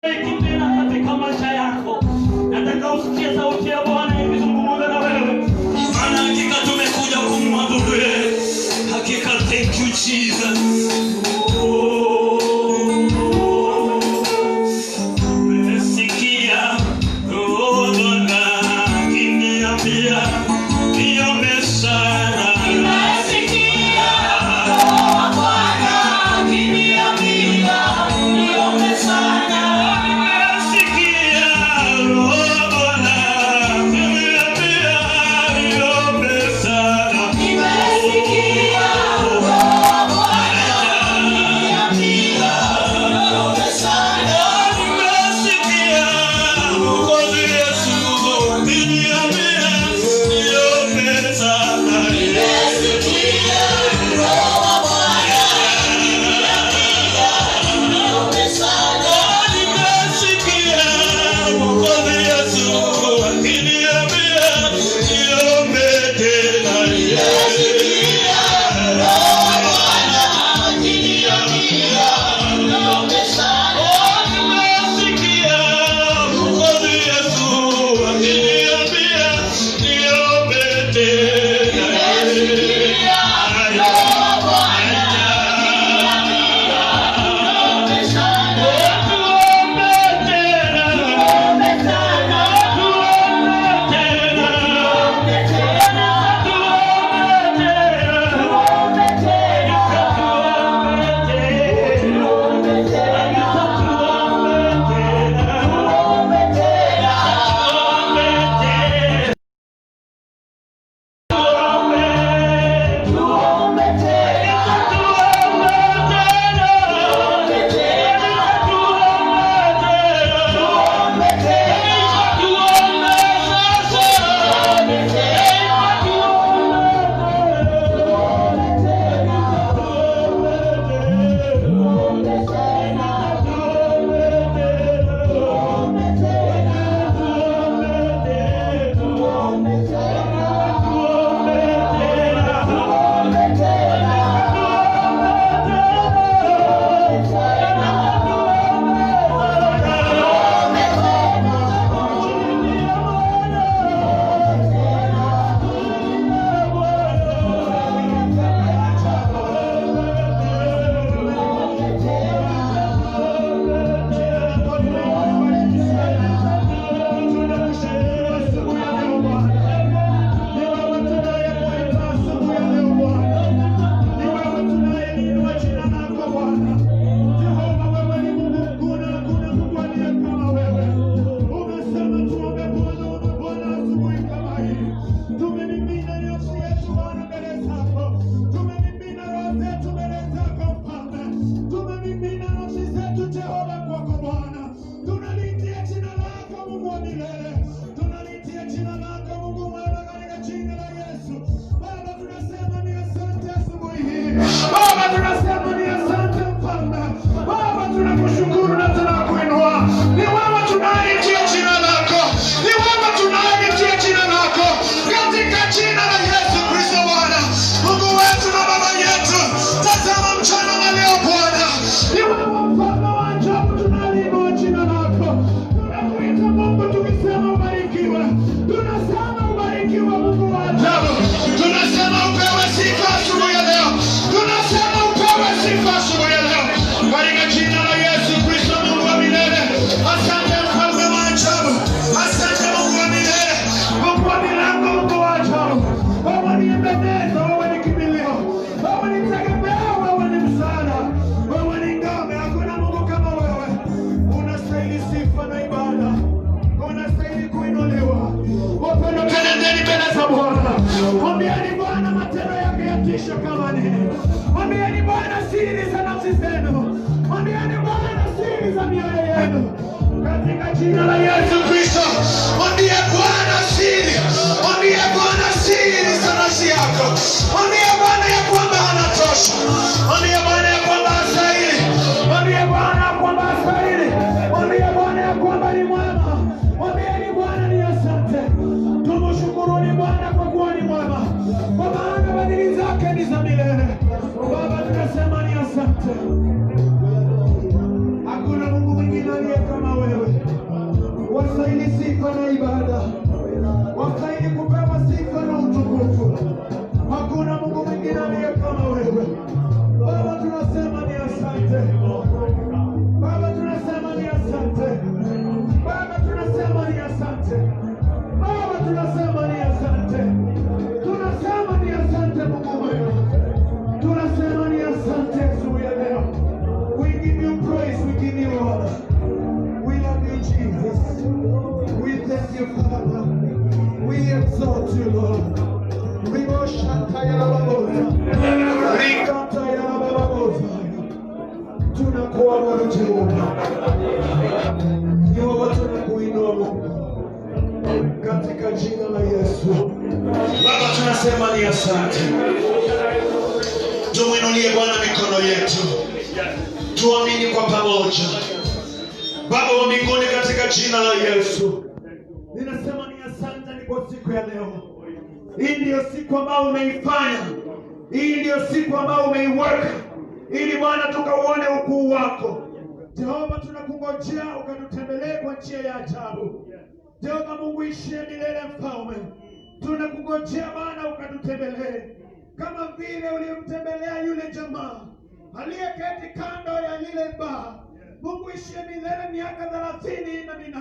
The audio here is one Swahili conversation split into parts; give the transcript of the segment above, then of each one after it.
Kitenda katika maisha yako. Nataka usikie sauti ya Bwana ikizungumza na wewe. Maana hakika tumekuja kumwabudu yeye. Hakika, thank you Jesus. Umesikia Roho Bwana akiniambia niombe sana. Mwambieni Bwana siri za nafsi zenu. Mwambieni Bwana siri za mioyo yenu. Katika jina la Yesu Kristo. Mwambie Bwana siri. Mwambie Bwana siri za nafsi yako. Mwambie Bwana ya kwamba anatosha. Mwambie Bwana ya kwamba hastahili. Mwambie Bwana ya kwamba hastahili. Mwambie Bwana ya kwamba ni mwema. Mwambieni Bwana ni asante. Tumshukuruni Bwana kwa kuwa ni mwema. Kwa maana fadhili zake ni za milele. Baba, tunasema ni asante. Hakuna Mungu mwingine aliye kama unastahili sifa na ibada, wastahili kupewa sifa na utukufu. Hakuna Mungu mwingine aliye kama wewe. Baba, tunasema ni asante. Baba, tunasema ni asante. Baba, tunasema ni asante. Baba, tunasema ni asante. Tunasema ni asante Mungu wewe. Tunasema ni asante asubuhi ya leo. We give you praise, we give you honor. We love you Jesus. We thank you Father. We exalt you Lord. We worship you. Tunakuabudu Jehova. Jehova, tunakuinua Mungu katika jina la Yesu. Baba, tunasema ni asante. Tumwinulie Bwana mikono yetu, tuamini kwa pamoja. Baba wa mbinguni, katika jina la Yesu ninasema ni asante ni kwa siku ya leo. Hii ndiyo siku ambayo umeifanya. Hii ndiyo siku ambayo umeiweka ili Bwana tukauone ukuu wako. Jehova, tunakungojea ukatutembelee kwa njia ya ajabu. Jehova Mungu ishie milele mfalme, tunakungojea Bwana ukatutembelee kama vile ulimtembelea yule jamaa aliyeketi kando ya lile baa. Mungu ishie milele miaka 38.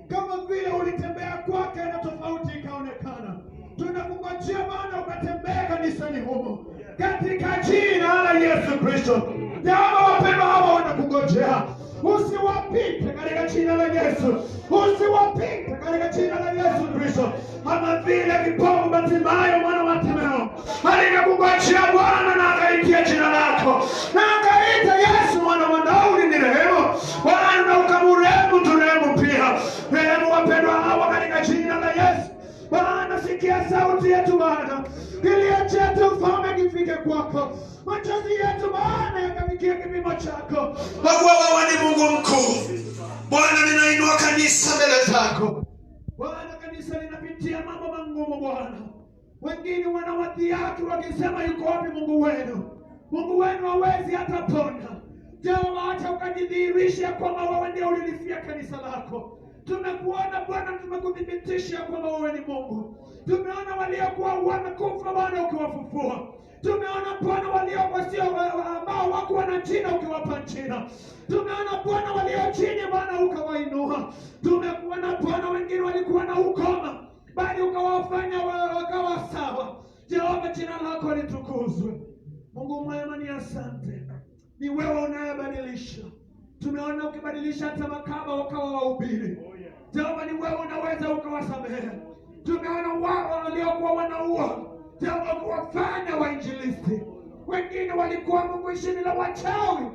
Kama vile ulitembea kwake na tofauti ikaonekana. Tunakungojea Bwana ukatembea kanisani humo katika jina la Yesu Kristo. Jehova, wapendwa hawa wanakungojea. Usiwapite katika jina la Yesu. Usiwapite katika jina la Yesu Kristo. Kama vile kipofu Bartimayo mwana wa Timeo alikungojea Bwana na akaitia jina lako na akaita Yesu mwana wa Daudi ni rehemu. Bwana ukamrehemu, turehemu pia. Rehemu wapendwa hawa katika jina la Yesu. Bwana, sikia sauti yetu Bwana. Kilio chetu mfalme kifike kwako. Machozi yetu Bwana yakafikia kipimo chako. Kwa kuwa wewe ni Mungu mkuu. Bwana, ninainua kanisa mbele zako. Bwana, kanisa linapitia mambo magumu Bwana. Wengine wanawadhihaki wakisema yuko wapi Mungu wenu? Mungu wenu hawezi hata pona. Jehova, hata ukajidhihirisha kwamba wewe ndio ulilifia kanisa lako. Tumekuona Bwana, tumekuthibitisha kwamba wewe ni Mungu. Tumeona waliokuwa wamekufa Bwana ukiwafufua. Tumeona Bwana waliokuwa sio ambao wako na jina ukiwapa jina. Tumeona Bwana walio chini Bwana ukawainua. Tumekuona Bwana wengine walikuwa na ukoma bali ukawafanya wakawa sawa. Jehova, jina lako litukuzwe. Mungu mwema, ni asante. Ni wewe unayebadilisha. Tumeona ukibadilisha hata makahaba wakawa wahubiri. Jehova, ni wewe unaweza ukawasamehe. Tumeona wao waliokuwa wanaua, Jehova, kuwafanya wainjilisti. Wengine walikuwa Mungu ishini la wachawi.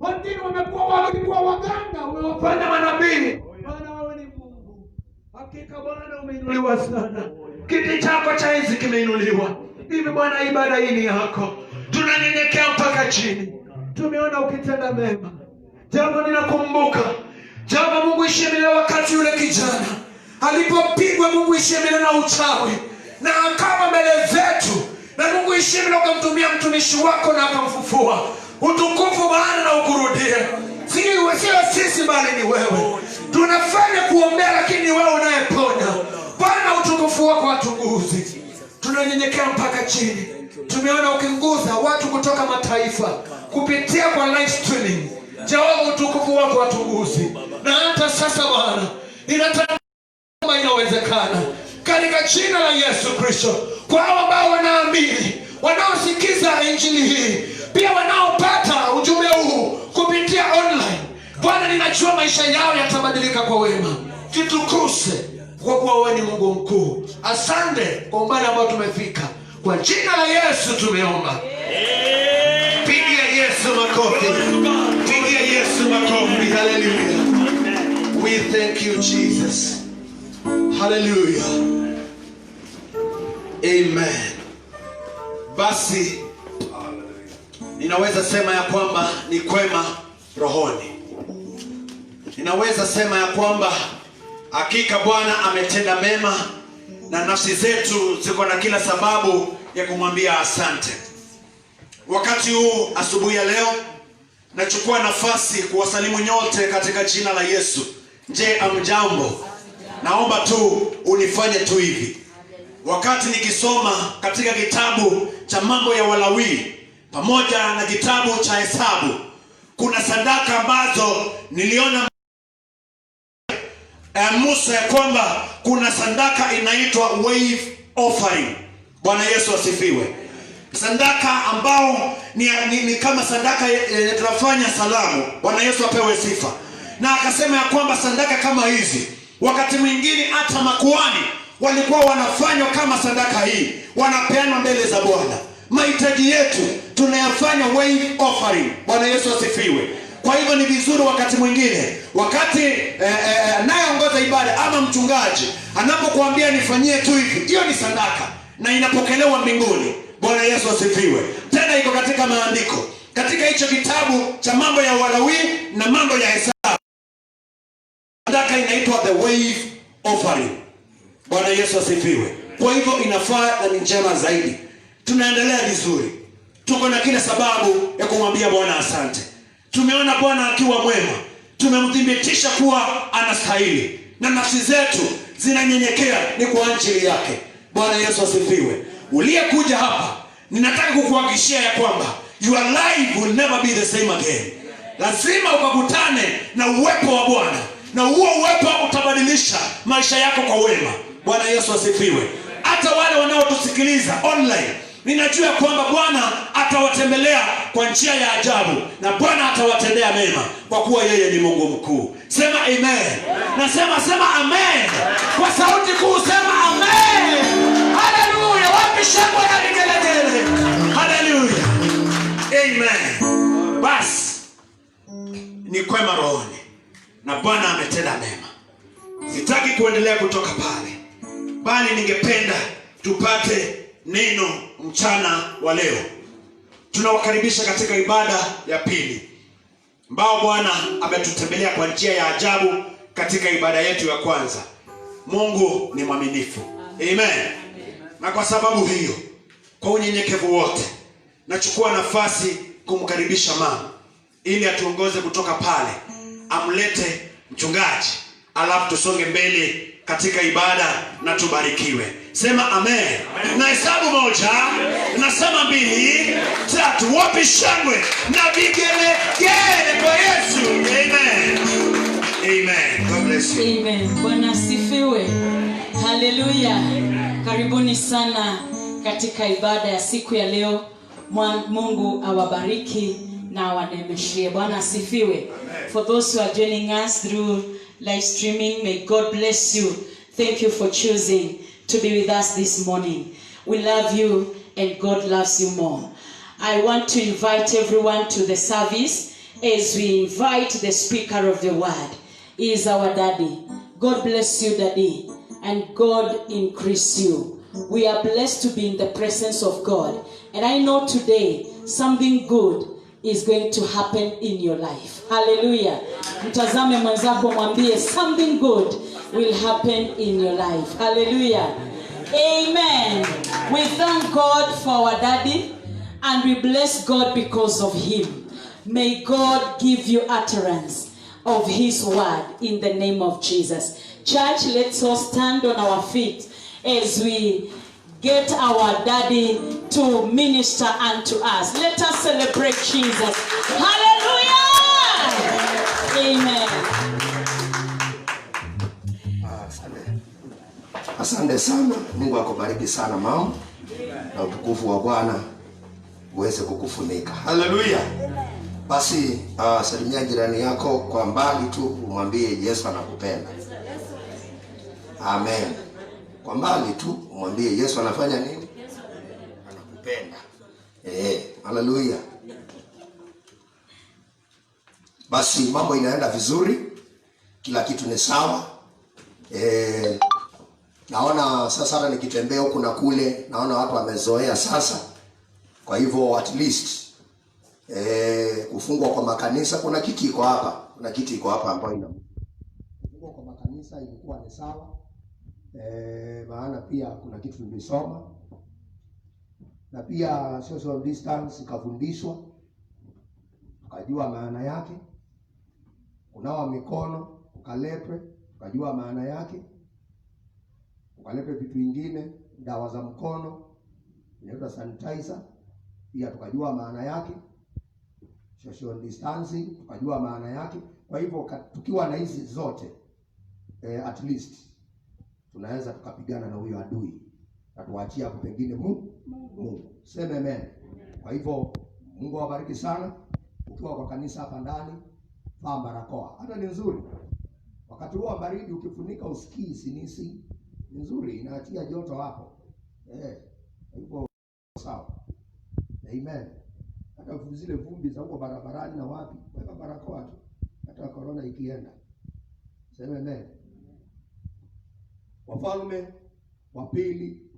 Wengine walikuwa waganga, umewafanya manabii. Bwana, wewe ni Mungu. Hakika Bwana umeinuliwa sana. Kiti chako cha enzi kimeinuliwa. Hivi Bwana, ibada hii ni yako. Tunanyenyekea mpaka chini. Tumeona ukitenda mema. Jehova, ninakumbuka Jehova Mungu ishemele wakati yule kijana alipopigwa Mungu ishemele na uchawi na akawa mbele zetu, na Mungu ishemele ukamtumia mtumishi wako na akamfufua. Utukufu Bwana na ukurudie. Sio sisi bali ni wewe. Tunafanya kuombea lakini wewe unayeponya. Bwana, utukufu wako watuguzi. Tunanyenyekea mpaka chini. Tumeona ukinguza watu kutoka mataifa kupitia kwa live streaming. Jehova, utukufu wako watuguzi. Na hata sasa Bwana, ninataka inawezekana katika jina la Yesu Kristo, kwa hao ambao wanaamini, wanaosikiza injili hii, pia wanaopata ujumbe huu kupitia online. Bwana, ninajua maisha yao yatabadilika kwa wema. Kitukuse kwa kuwa wewe ni Mungu mkuu. Asante kwa umbali ambao tumefika. Kwa jina la Yesu tumeomba. Pigia Yesu makofi. Pigia Yesu makofi. Hallelujah. We thank you Jesus. Hallelujah. Amen. Basi ninaweza sema ya kwamba ni kwema rohoni. Ninaweza sema ya kwamba hakika Bwana ametenda mema na nafsi zetu ziko na kila sababu ya kumwambia asante. Wakati huu asubuhi ya leo nachukua nafasi kuwasalimu nyote katika jina la Yesu. Je, amjambo? naomba tu unifanye tu hivi. Wakati nikisoma katika kitabu cha Mambo ya Walawi pamoja na kitabu cha Hesabu, kuna sadaka ambazo niliona Musa ya kwamba kuna sadaka inaitwa wave offering. Bwana Yesu asifiwe. Sadaka ambao ni kama sadaka tunafanya salamu. Bwana Yesu apewe sifa. Na akasema ya kwamba sadaka kama hizi wakati mwingine hata makuhani walikuwa wanafanywa kama sadaka hii, wanapeana mbele za Bwana. Mahitaji yetu tunayafanya wave offering. Bwana Yesu asifiwe. Kwa hivyo ni vizuri wakati mwingine, wakati anayeongoza ibada ama mchungaji anapokuambia nifanyie tu hivi, hiyo ni sadaka na inapokelewa mbinguni. Bwana Yesu asifiwe. Tena iko katika maandiko, katika hicho kitabu cha Mambo ya Walawi na Mambo ya Hesabu, sadaka inaitwa the wave offering. Bwana Yesu asifiwe. Kwa hivyo inafaa na ni njema zaidi. Tunaendelea vizuri, tuko na kila sababu ya kumwambia Bwana asante. Tumeona Bwana akiwa mwema, tumemthibitisha kuwa anastahili, na nafsi zetu zinanyenyekea ni kwa ajili yake. Bwana Yesu asifiwe. Uliyekuja hapa, ninataka kukuhakikishia ya kwamba your life will never be the same again. Lazima ukakutane na uwepo wa Bwana, na huo uwepo utabadilisha maisha yako kwa wema. Bwana Yesu asifiwe. Hata wale wanaotusikiliza online, ninajua kwamba Bwana atawatembelea kwa njia ya ajabu, na Bwana atawatendea mema kwa kuwa yeye ni Mungu mkuu. Sema amen. Nasema sema amen. Kwa sauti kuu sema amen. Haleluya. Wapi shangwe na vigelegele. Haleluya. Amen. Basi ni kwema rohoni na Bwana ametenda mema. Sitaki kuendelea kutoka pale, bali ningependa tupate neno mchana wa leo. Tunawakaribisha katika ibada ya pili, ambao Bwana ametutembelea kwa njia ya ajabu katika ibada yetu ya kwanza. Mungu ni mwaminifu. Amen. Na kwa sababu hiyo, kwa unyenyekevu wote, nachukua nafasi kumkaribisha mama ili atuongoze kutoka pale, amlete mchungaji, alafu tusonge mbele katika ibada na tubarikiwe. Sema amen. Na hesabu moja, nasema 2, 3. Wapi shangwe na vigelegele kwa Yesu. Amen. Amen. God bless you. Amen. Bwana asifiwe. Haleluya. Karibuni sana katika ibada ya siku ya leo. Mungu awabariki na awanemeshie. Bwana asifiwe. For those who are joining us through live streaming, may God bless you. Thank you for choosing to be with us this morning. We love you and God loves you more. I want to invite everyone to the service as we invite the speaker of the word. He is our daddy. God bless you, daddy, and God increase you. We are blessed to be in the presence of God, and I know today something good is going to happen in your life. Hallelujah. Mtazame mwenzako, mwambie something good will happen in your life. Hallelujah. Amen. We thank God for our daddy and we bless God because of him. May God give you utterance of his word in the name of Jesus. Church, let's all stand on our feet as we get our daddy to minister unto us. Let us celebrate Jesus. Hallelujah. Amen. Asante sana. Mungu akubariki sana mama, na utukufu wa Bwana uweze kukufunika. Haleluya. Basi salimia jirani yako kwa mbali tu, umwambie Yesu anakupenda. Amen. Kwa mbali tu umwambie Yesu anafanya nini? Anakupenda. Haleluya. Basi mambo inaenda vizuri, kila kitu ni sawa. Naona sasa hata nikitembea huku na kule, naona watu wamezoea sasa. Kwa hivyo at least kufungwa kwa makanisa, kuna kiti iko hapa. Kuna kiti iko hapa ambayo ina kufungwa kwa makanisa ilikuwa ni sawa. Maana pia kuna kitu nilisoma. Na pia social distance ikafundishwa. Tukajua maana yake. Kunawa mikono, ukalepwe, tukajua maana yake. tukalete vitu vingine, dawa za mkono inaitwa sanitizer, pia tukajua maana yake, social distancing tukajua maana yake. Kwa hivyo tukiwa na hizi zote at least tunaweza tukapigana na huyo adui na tuachie hapo pengine Mungu. Sema amen. Kwa hivyo Mungu awabariki sana. Ukiwa kwa kanisa hapa ndani, vaa barakoa. Hata ni nzuri. Wakati huo wa baridi ukifunika usikii sinisi, ni nzuri, inatia joto hapo. Hivyo sawa. Amen. Hata zile vumbi za huko barabarani na wapi, weka barakoa tu. Hata corona ikienda. Sema amen. Wafalme wa pili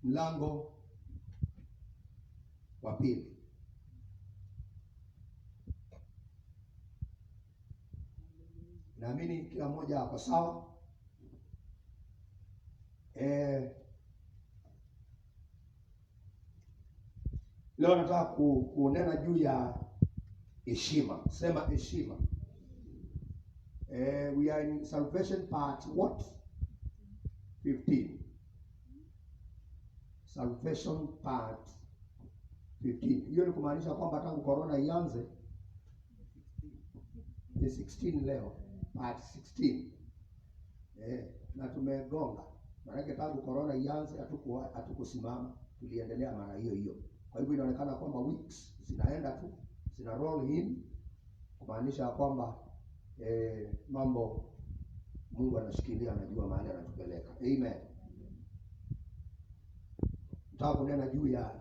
mlango wa pili. Naamini kila mmoja hapa sawa. Leo nataka kunena juu ya heshima. Sema heshima. We are in salvation part what? 15. Salvation part 15. Hiyo ni kumaanisha kwamba tangu corona ianze ni 16 leo, part 16. Na tumegonga. Maana tangu corona ianze hatukusimama, tuliendelea mara hiyo hiyo. Kwa hivyo inaonekana kwamba weeks zinaenda tu, zina roll in, kumaanisha kwamba mambo Mungu anashikilia, anajua mahali anatupeleka. Amen. Nataka kunena juu ya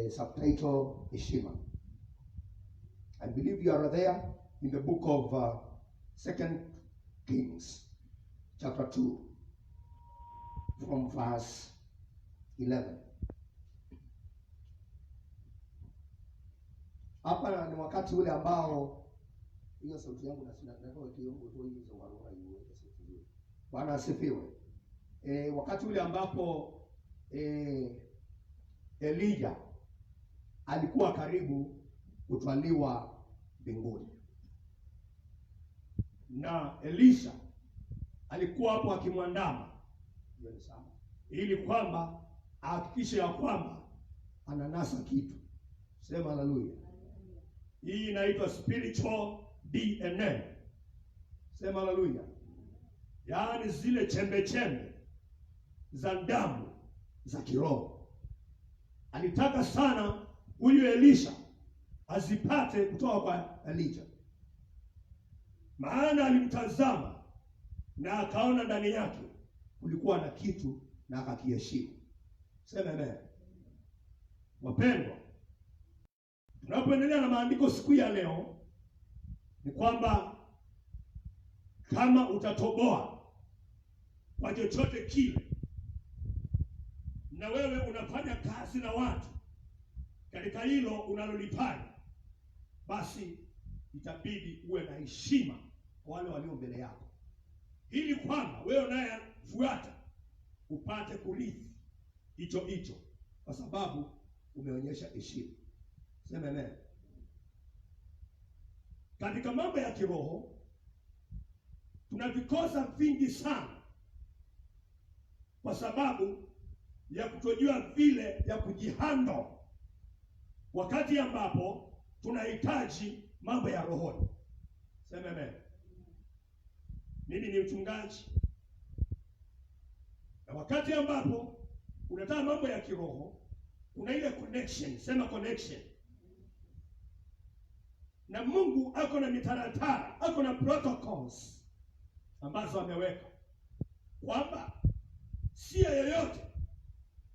subtitle heshima. I believe you are there in the book of 2 Kings chapter 2 from verse 11. Hapa ni wakati ule ambao hiyo sauti yangu na sina ndio kiungo tu hizo warua iweke sauti hiyo. Bwana asifiwe. Wakati ule ambapo Elijah alikuwa karibu kutwaliwa mbinguni, na Elisha alikuwa hapo akimwandama ili kwamba ahakikishe ya kwamba ananasa kitu. Sema haleluya. Hii inaitwa spiritual DNA. Sema haleluya. Yaani zile chembe chembe za damu za kiroho. Alitaka sana huyu Elisha azipate kutoka kwa Elijah. Maana alimtazama na akaona ndani yake kulikuwa na kitu na akakiheshimu. Sema amen. Wapendwa, tunapoendelea na maandiko siku ya leo ni kwamba kama utatoboa kwa chochote kile, na wewe unafanya kazi na watu katika hilo unalolifanya, basi itabidi uwe na heshima kwa wale walio mbele yako, ili kwamba wewe unayefuata upate kurithi hicho, kwa sababu umeonyesha heshima. Sema amen. Katika mambo ya kiroho tunavikosa vingi sana kwa sababu ya kutojua vile ya kujihando wakati ambapo tunahitaji mambo ya rohoni. Sema amen. Mimi ni mchungaji, na wakati ambapo unataka mambo ya kiroho kuna ile connection. Sema connection. Na Mungu ako na mitaratara, ako na protocols ambazo ameweka kwamba si yoyote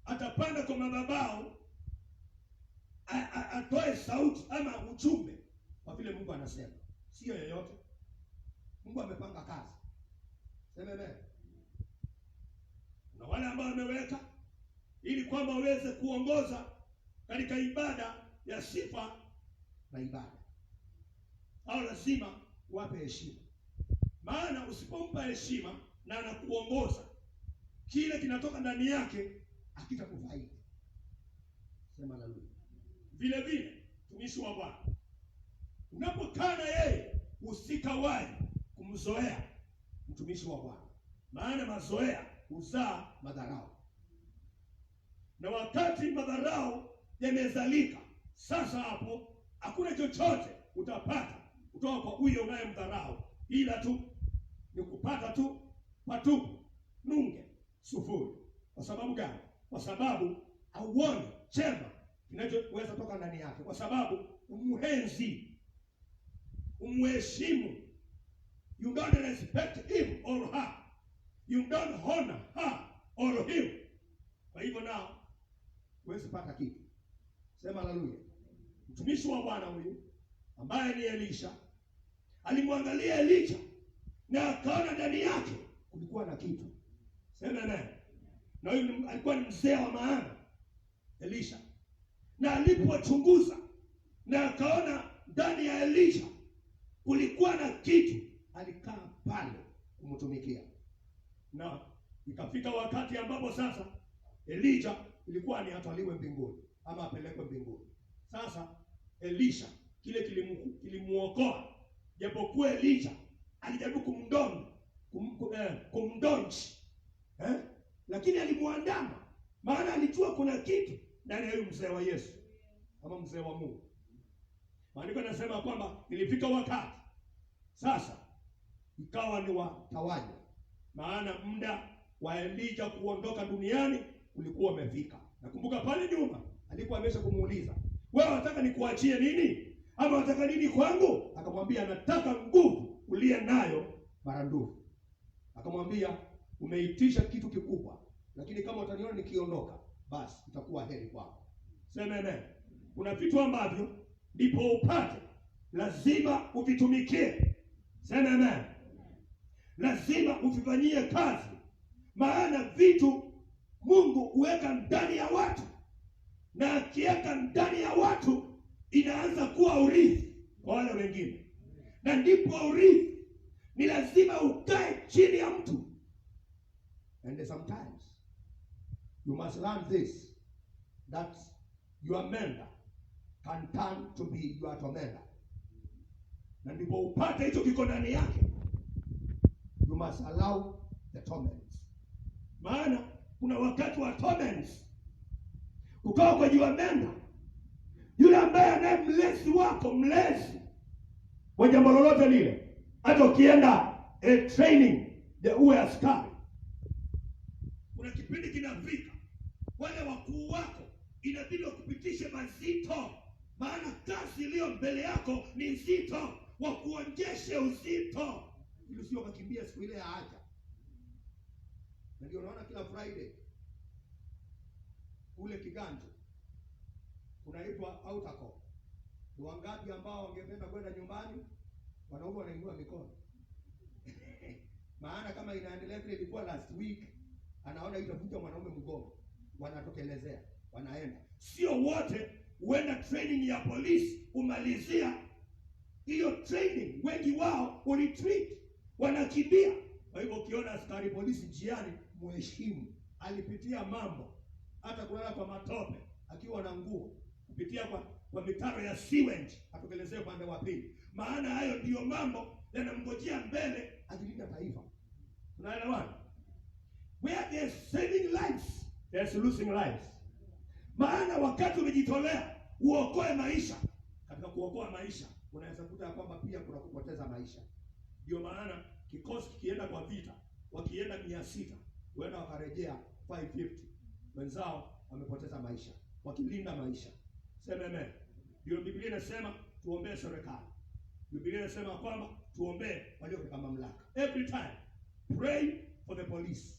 atapanda kwa madhabahu atoe sauti ama ujumbe kwa vile Mungu anasema. Sio yoyote. Mungu amepanga kazi. Sema amen. Na wale ambao ameweka ili kwamba waweze kuongoza katika ibada ya sifa na ibada, au lazima wape heshima. Maana usipompa heshima na anakuongoza, kile kinatoka ndani yake hakitakufaidi. Sema haleluya. Vile vile tumishi wa Bwana, unapokaa na yeye usikawahi kumzoea mtumishi wa Bwana. maana mazoea huzaa madharau. Na wakati madharau yamezalika, sasa hapo hakuna chochote utapata kutoka kwa huyo unayemdharau, ila tu ni kupata tu patupu, nunge, sufuri. Kwa sababu gani? Kwa sababu hauoni chema kinachoweza toka ndani yake, kwa sababu umuhenzi, umheshimu. You don't respect him or her. You don't honor her or him. Kwa hivyo nao huwezi pata kitu. Sema haleluya. Mtumishi wa Bwana huyu ambaye ni Elisha alimwangalia Elijah na akaona ndani yake kulikuwa na kitu. Sema amen. Na huyu alikuwa ni mzee wa maana, Elisha. Na alipochunguza na akaona ndani ya Elisha kulikuwa na kitu, alikaa pale kumtumikia. Na ikafika wakati ambapo sasa Elijah ilikuwa ni atwaliwe mbinguni ama apelekwe mbinguni. Sasa Elisha kile kilimuokoa, japokuwa Elijah alijaribu kumdonji, lakini alimuandama, maana alijua kuna kitu ndani ya huyu mzee wa Yesu ama mzee wa Mungu. Maandiko yanasema kwamba ilifika wakati sasa ikawa ni watawanywa, maana muda wa Elijah kuondoka duniani ulikuwa umefika. Nakumbuka pale nyuma alikuwa amesha kumuuliza, wewe unataka nikuachie nini? Ama unataka nini kwangu? Akamwambia, nataka nguvu uliye nayo marandufu. Akamwambia, umeitisha kitu kikubwa, lakini kama utaniona nikiondoka, basi itakuwa heri kwako. Sema amen. Kuna vitu ambavyo ndipo upate lazima uvitumikie. Sema amen. Lazima uvifanyie kazi, maana vitu Mungu huweka ndani ya watu, na akiweka ndani ya watu inaanza kuwa urithi kwa wale wengine. Na ndipo urithi ni lazima ukae chini ya mtu. And sometimes you must learn this, that your mentor can turn to be your tormentor. Na ndipo upate hicho kiko ndani yake, you must allow the torments. Maana kuna wakati wa torments kutoka kwa your mentor, yule ambaye anaye mlezi wako, mlezi wa jambo lolote lile. Hata ukienda training uwe askari, kuna kipindi kinafika wale wakuu wako inabidi wakupitishe mazito, maana kazi iliyo mbele yako ni nzito, wakuonjeshe uzito ili usio kakimbia siku ile ya haja. Na ndio unaona kila Friday ule kiganjo unaitwa outer call. Ni wangapi ambao wangependa kwenda nyumbani? Wanaume wanainua mikono. Maana kama inaendelea vile ilikuwa last week, anaona itavuta mwanaume mgongo, wanatokelezea, wanaenda. Sio wote huenda training ya polisi umalizia hiyo training, wengi wao retreat, wanakimbia. Kwa hivyo ukiona askari polisi njiani, muheshimu. Alipitia mambo, hata kulala kwa matope akiwa na nguo, kupitia kwa mitaro ya sewage, atokelezee upande wa pili. Maana hayo ndiyo mambo yanamngojea mbele, akilinda taifa. Tunaelewana? Where there's saving lives, there's losing lives. Maana wakati umejitolea uokoe maisha, katika kuokoa maisha unaweza kuta kwamba pia kuna kupoteza maisha. Ndio maana kikosi kikienda kwa vita, wakienda 600, huenda wakarejea 550. Wenzao wamepoteza maisha wakilinda maisha. Sema amen. Ndio Biblia inasema tuombee serikali. Biblia inasema kwamba tuombee walio katika mamlaka. Every time pray for the police,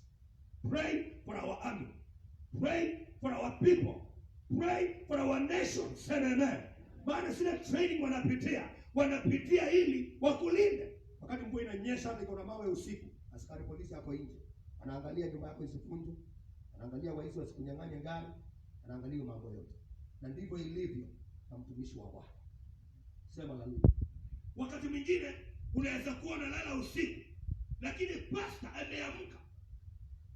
pray for our army, pray for our people, pray for our nation. Sema amen. Maana sina training wanapitia ili wakulinde. Wakati mvua inanyesha, hata iko na mawe usiku, askari polisi hapo nje anaangalia nyumba yako isifunjwe, anaangalia waizi wasikunyang'anye gari, anaangalia mambo yote. Na ndivyo ilivyo na mtumishi wa Bwana. Sema haleluya. Wakati mwingine unaweza kuwa unalala usiku, lakini pastor ameamka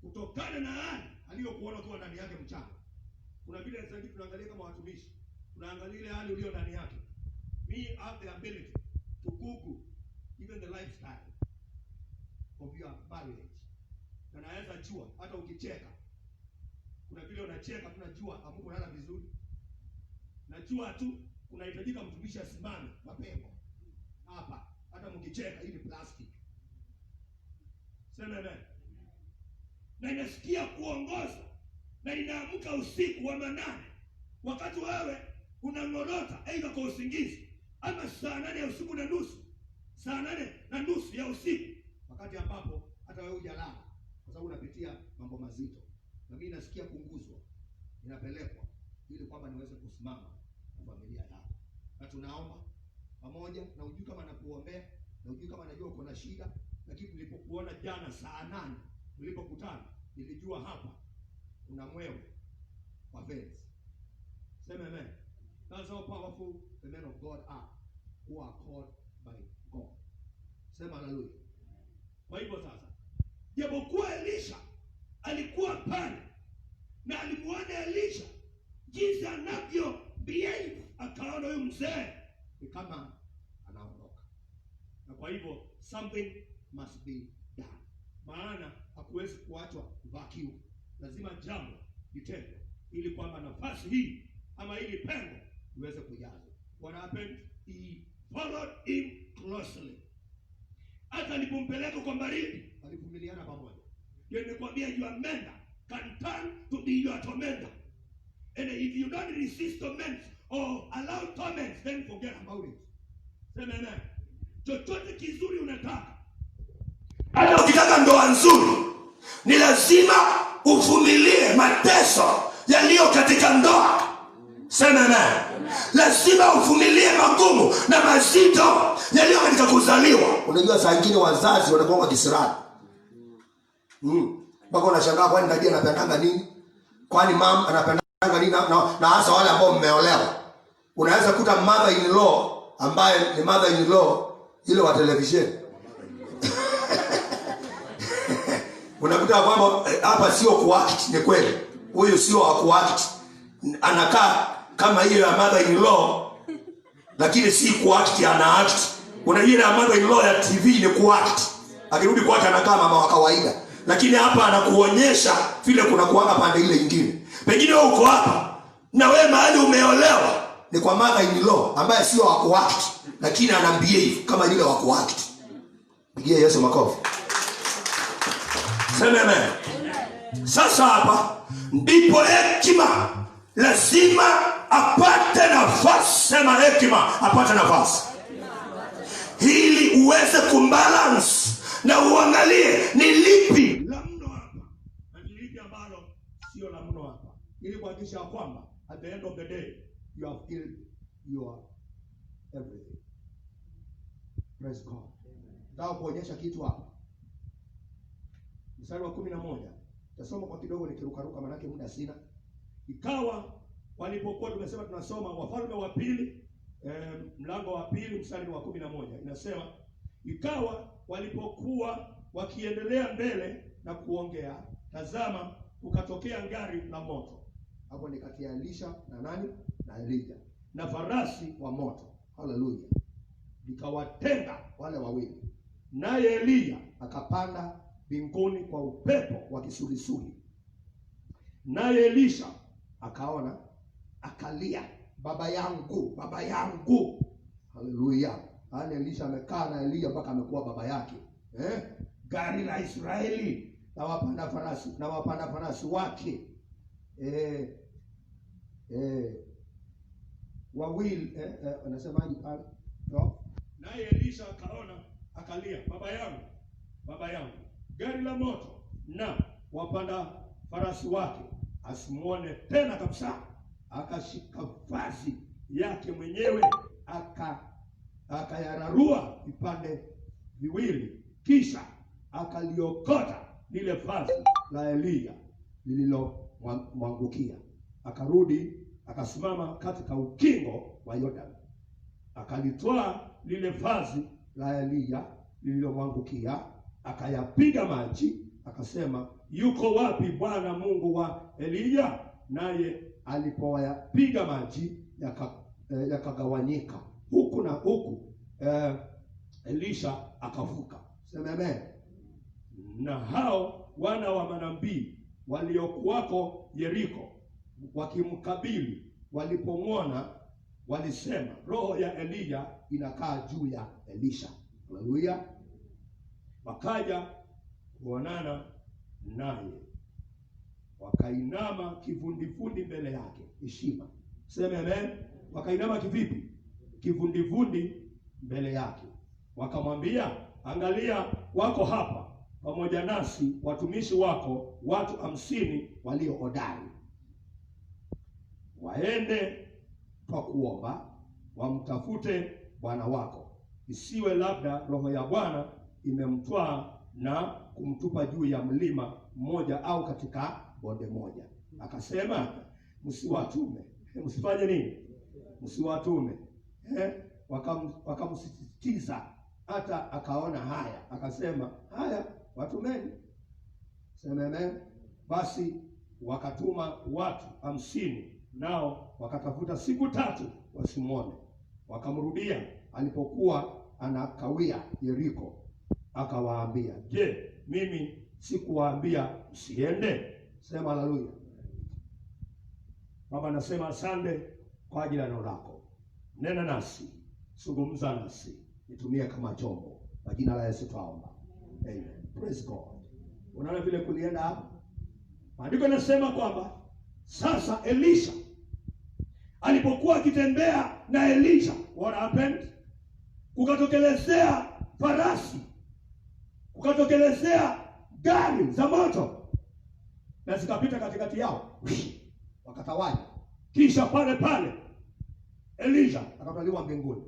kutokana na hali aliyokuona kwa ndani yake mchana. Kuna vile sasa tunaangalia kama watumishi, tunaangalia ile hali ulio ndani yake. We have the ability to Google even the lifestyle of your marriage. na naweza jua hata ukicheka. Kuna vile unacheka tunajua hamkulala vizuri. Najua tu unahitajika mtumishi asimame mapema. Hapa hata mkicheka hii ni plastic. Sema amen. Na inasikia kuongoza na inaamka usiku wa manane. Wakati wewe unangorota aidha kwa usingizi ama saa 8 ya usiku na nusu. Saa 8:30 ya usiku, wakati ambapo hata wewe hujalala kwa sababu unapitia mambo mazito. Na mimi nasikia kunguzwa. Ninapelekwa ili kwamba niweze kusimama na familia yako. Na tunaomba pamoja na ujui kama nakuombea na ujui kama najua uko na shida, lakini nilipokuona jana saa 8 tulipokutana nilijua hapa kuna mwewe wa fence. Sema amen. That's how powerful the men of God are who are called by God. Sema haleluya. Kwa hivyo sasa, japokuwa Elisha alikuwa pale na alimuona Elisha jinsi anavyo behave, akaona huyu mzee ni kama anaondoka. Na kwa hivyo something must be done. Maana hakuwezi kuachwa vacuum. Lazima jambo litendwe ili kwamba nafasi hii ama ili pengo iweze kujazwa. What happened? He followed him closely. Hata alipompeleka kwa baridi, walivumiliana pamoja. Ndio nimekwambia your mender can turn to be your tormentor. And if you don't resist torments or allow torments, then forget about it. Sema amen. Chochote kizuri unataka, hata ukitaka ndoa nzuri, ni lazima uvumilie mateso yaliyo katika ndoa. Sema amen. Lazima uvumilie magumu na mazito yaliyo katika kuzaliwa. Unajua saa nyingine wazazi wanakuwa kisirani. Bako unashangaa kwani dadi anapendanga nini? Kwani mama anapendanga nini? Na hasa wale ambao mmeolewa. Unaweza kuta mother in law ambaye ni mother in law ile wa television. Unakuta kwamba hapa sio kuact, ni kweli. Huyu sio wa kuact. Anakaa kama hiyo ya mother in law, lakini si kuact, ana act. Unajua ya mother in law ya TV ni kuact. Akirudi kwake anakaa mama wa kawaida. Lakini hapa anakuonyesha vile kuna kuanga pande ile nyingine. Pengine wewe uko hapa na wewe mahali umeolewa ni kwa mother in law ambaye sio wa kuact, lakini ana behave kama ile wa kuact. Pigie Yesu makofi. Sema amen. Sasa hapa ndipo hekima lazima apate nafasi. Sema hekima apate nafasi. Ili uweze kumbalance na uangalie ni lipi la mno hapa na ni lipi ambalo sio la mno hapa, ili kuhakikisha kwamba at the end of the day you have killed your everything. Praise God. Nataka kuonyesha kitu hapa. Mstari wa 11. Tasoma kwa kidogo nikirukaruka manake muda sina. Ikawa walipokuwa tumesema tunasoma Wafalme wa pili, mlango wa pili mstari wa 11. Inasema ikawa walipokuwa wakiendelea mbele na kuongea, tazama ukatokea gari la moto. Hapo ni kati ya Elisha na nani? Na Elijah. Na farasi wa moto. Haleluya. Nikawatenga wale wawili. Naye Elia akapanda mbinguni kwa upepo wa kisulisuli. Naye Elisha akaona, akalia, baba yangu, baba yangu. Haleluya. Hali Elisha amekaa na Elia mpaka amekuwa baba yake. Gari la Israeli na wapanda farasi wake. Wawili anasemaje pale? No. Naye Elisha akaona, akalia, baba yangu, baba yangu. Gari la moto na wapanda farasi wake. Asimuone tena kabisa. Akashika vazi yake mwenyewe akayararua vipande viwili, kisha akaliokota lile vazi la Elia lililomwangukia. Akarudi akasimama katika ukingo wa Yordani. Akalitwaa lile vazi la Elia lililomwangukia, akayapiga maji, akasema, yuko wapi Bwana Mungu wa Elia? Naye alipoyapiga maji yakagawanyika huku na huku, Elisha akavuka. Sema amen. Na hao wana wa manabii waliokuwako Yeriko wakimkabili, walipomwona walisema, roho ya Eliya inakaa juu ya Elisha. Haleluya. Wakaja kuonana naye, wakainama kivundivundi mbele yake. Heshima. Sema amen. Wakainama kivipi? Kivundivundi mbele yake. Wakamwambia, angalia, wako hapa pamoja nasi watumishi wako watu 50 walio hodari. Waende kwa kuomba, wamtafute bwana wako, isiwe labda roho ya Bwana imemtwaa na kumtupa juu ya mlima mmoja au katika bonde moja. Akasema, msiwatume. Msifanye nini? Msiwatume. Wakamsisitiza hata akaona haya, akasema, haya, watumeni. Sema amen. Basi wakatuma watu 50, nao wakatafuta siku 3 wasimwone. Wakamrudia alipokuwa anakawia Yeriko, akawaambia, je, mimi sikuwaambia msiende? Sema haleluya. Baba, nasema asante kwa ajili ya neno lako. Nena nasi, zungumza nasi, nitumie kama chombo. Kwa jina la Yesu tuomba. Amen. Praise God. Unaona vile kulienda hapo? Maandiko yanasema kwamba sasa Elisha alipokuwa akitembea na Elisha, what happened? Kukatokelezea farasi, kukatokelezea gari za moto, na zikapita katikati yao, wakatawanya. Kisha pale Elisha akatwaliwa mbinguni,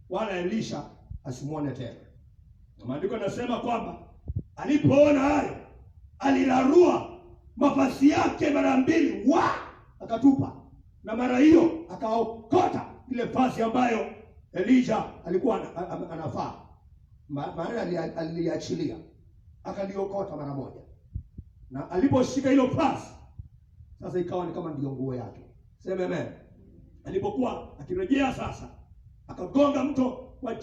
wala Elisha asimuone tena. Na maandiko yanasema kwamba alipoona hayo, alirarua mavazi yake mara 2, akatupa, na mara hiyo akaokota ile vazi ambayo Elisha alikuwa anafaa. Maana aliachilia, akaliokota mara moja, na aliposhika hilo vazi sasa ikawa ni kama ndio nguo yake. Sema amen. Alipokuwa akirejea sasa, akagonga mto wa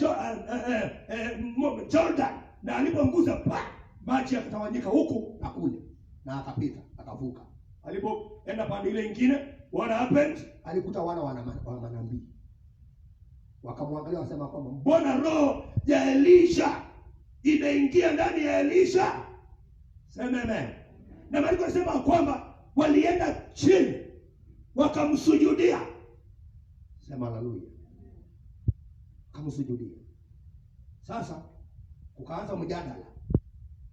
Jordan, na alipomguza maji yakatawanyika huku na kule, na akapita, akavuka. Alipoenda pande ile nyingine, what happened? Alikuta wana wa manabii. Wakamwangalia, wasema kwamba, mbona roho ya Elisha imeingia ndani ya Elisha? Sema amen. Na maandiko yanasema kwamba walienda chini wakamsujudia. Sema haleluya. Wakamsujudia. Sasa kukaanza mjadala,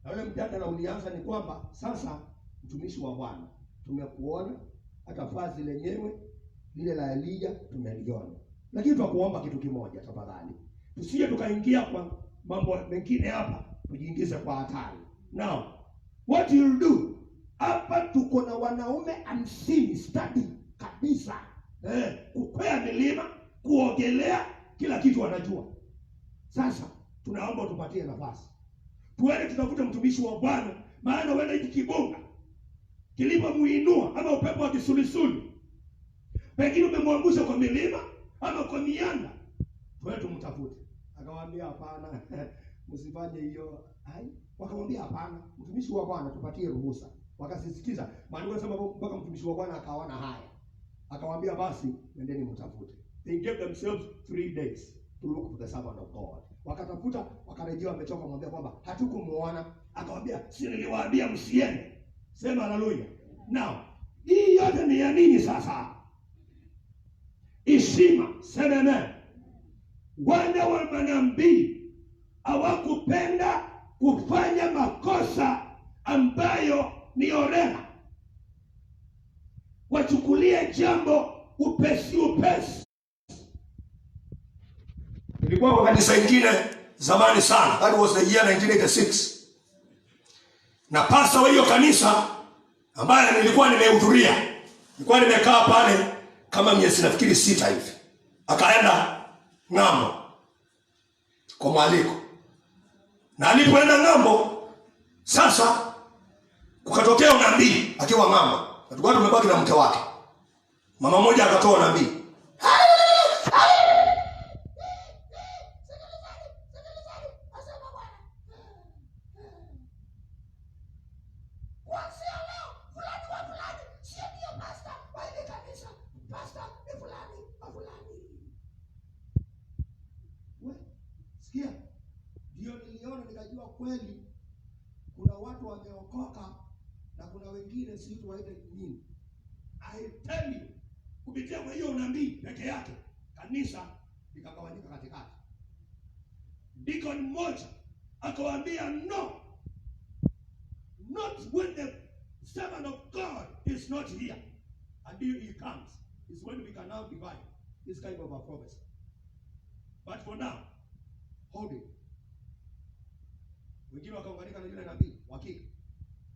na ule mjadala ulianza ni kwamba, sasa mtumishi wa Bwana, tumekuona hata vazi lenyewe lile la Elia tumeliona, lakini tunakuomba kitu kimoja tafadhali, tusije tukaingia kwa mambo mengine hapa, tujiingize kwa hatari. Now what you'll do, hapa tuko na wanaume 50 study kabisa, kukwea milima, kuogelea, kila kitu wanajua. Sasa tunaomba tupatie nafasi, tuende tutafute mtumishi wa Bwana, maana wenda hiki kibunga kilipomuinua, ama upepo wa kisulisuli, pengine umemwangusha kwa milima ama kwa mianda, tuende tumtafute. Akawaambia hapana, msifanye hiyo. Wakamwambia hapana, mtumishi wa Bwana tupatie ruhusa. Wakasisitiza, maana wanasema mpaka mtumishi wa Bwana akaona haya, akawaambia basi nendeni mtafute. They gave themselves 3 days to look for the servant of God. Wakatafuta, wakarejea wamechoka, kumwambia kwamba hatukumuona. Akawaambia, si niliwaambia msiende? Sema haleluya. Now hii yote ni ya nini sasa? Heshima. Sema amen. Wana wa manabii hawakupenda kufanya makosa ambayo ni orera, wachukulie jambo upesi. Ilikuwa kwa kanisa ingine zamani sana, that was the year 1986, na pastor wa hiyo kanisa ambaye nilikuwa nimehudhuria, nilikuwa nimekaa pale kama miezi nafikiri 6 hivi, akaenda ng'ambo kwa mwaliko, na alipoenda ng'ambo sasa kukatokea unabii akiwa ng'ambo, tulikuwa tumebaki na mke wake. Mama mmoja akatoa unabii, kweli kuna watu wameokoka na kuna wengine si tuwaite nini. I tell you, kupitia kwa hiyo unabii peke yake kanisa likagawanyika katikati. Deacon mmoja akawaambia no, not when the servant of God is not here, until he comes is when we can now divide This kind of a prophecy. but for now Hold it. Wengine wakaunganika na yule nabii wakiki.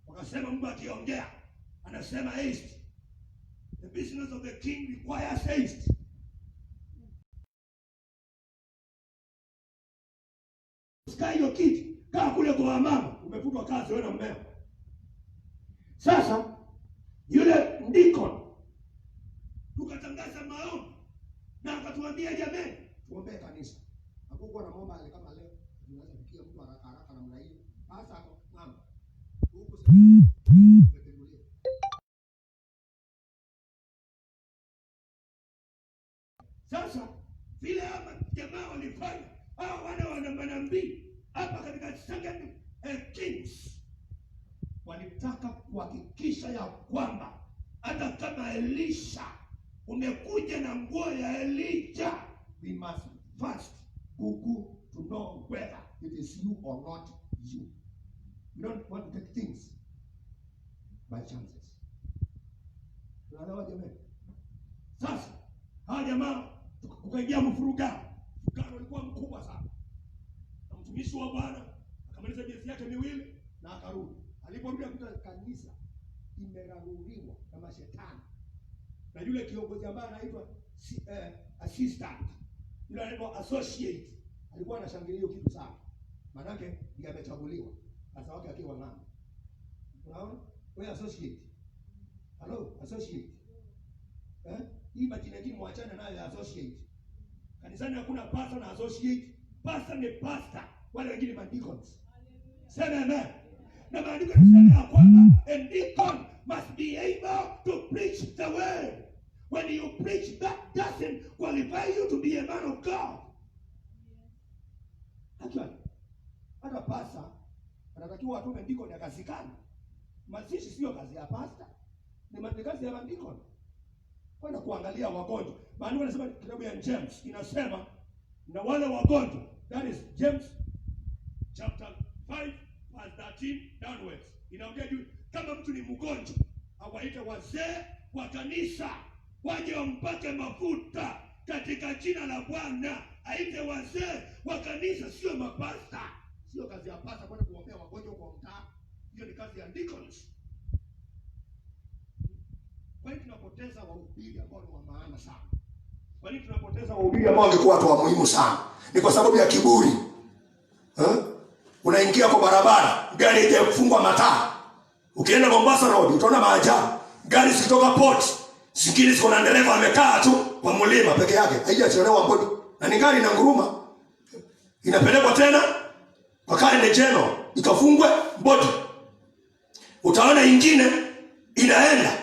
wakasema Mungu akiongea anasema haste. The business of the king requires haste. Sikai hiyo kiti, kaa kule kwa wamama, umefutwa kazi wewe na mmeo. Sasa yule deacon tukatangaza maombi na akatuambia jamani, Tuombee kanisa. Hakukuwa na maombi ile kama leo. Tunaweza kufikia mtu haraka haraka namna hiyo. Hasa hapo mama. Huko sasa vile hapa jamaa walifanya hao wana manabii hapa katika Second Kings, walitaka kuhakikisha ya kwamba hata kama Elisha umekuja na nguo ya Elijah, we must first Google to know whether it is you or not you. You don't want to take things by chances. Unaelewa jamani? Sasa hawa jamaa kukaingia mfurugano. Mfurugano ulikuwa mkubwa sana. Na mtumishi wa Bwana akamaliza miezi yake miwili na akarudi. Aliporudi akuta kanisa imeraruliwa na mashetani. Na yule kiongozi ambaye anaitwa assistant, yule anaitwa associate, Alikuwa anashangilia hiyo kitu sana. Manake ndiye amechaguliwa. Sasa wake akiwa ng'ambo. Unaona? Wewe associate. Hello, associate. Hii majina yake muachane nayo ya associate. kanisani hakuna pastor na associate. Pastor ni pastor, wale wengine ma deacons. Sema amen. Na maandiko yanasema ya kwamba a deacon must be able to preach the word. When you preach, that doesn't qualify you to be a man of God. Actually, hata pastor anatakiwa atume deacon akasikana. Mazishi sio kazi ya pastor. Ni kazi ya deacon. Kwenda kuangalia wagonjwa. Maandiko yanasema kitabu ya James inasema na wale wagonjwa, that is James chapter 5 verse 13 downwards. Inaongea juu kama mtu ni mgonjwa, awaite wazee wa kanisa waje wampake mafuta katika jina la Bwana. Aite wazee wa kanisa, sio mapasta. Sio kazi ya pastor kwenda kuombea wagonjwa kwa mtaa. Hiyo ni kazi ya deacons. Kwa hiyo tunapoteza wahubiri ambao ni wa maana sana. Kwa nini tunapoteza Wahubiri ambao wangekuwa watu wa muhimu sana? Ni kwa sababu ya kiburi. Unaingia kwa barabara, gari haijafungwa mataa. Ukienda Mombasa Road utaona maajabu. Gari zikitoka port, zingine ziko na dereva amekaa tu kwa mlima peke yake. Haijachelewa mbodi. Na ni gari na nguruma. Inapelekwa tena kwa Kaende General, ikafungwe bodi. Utaona ingine inaenda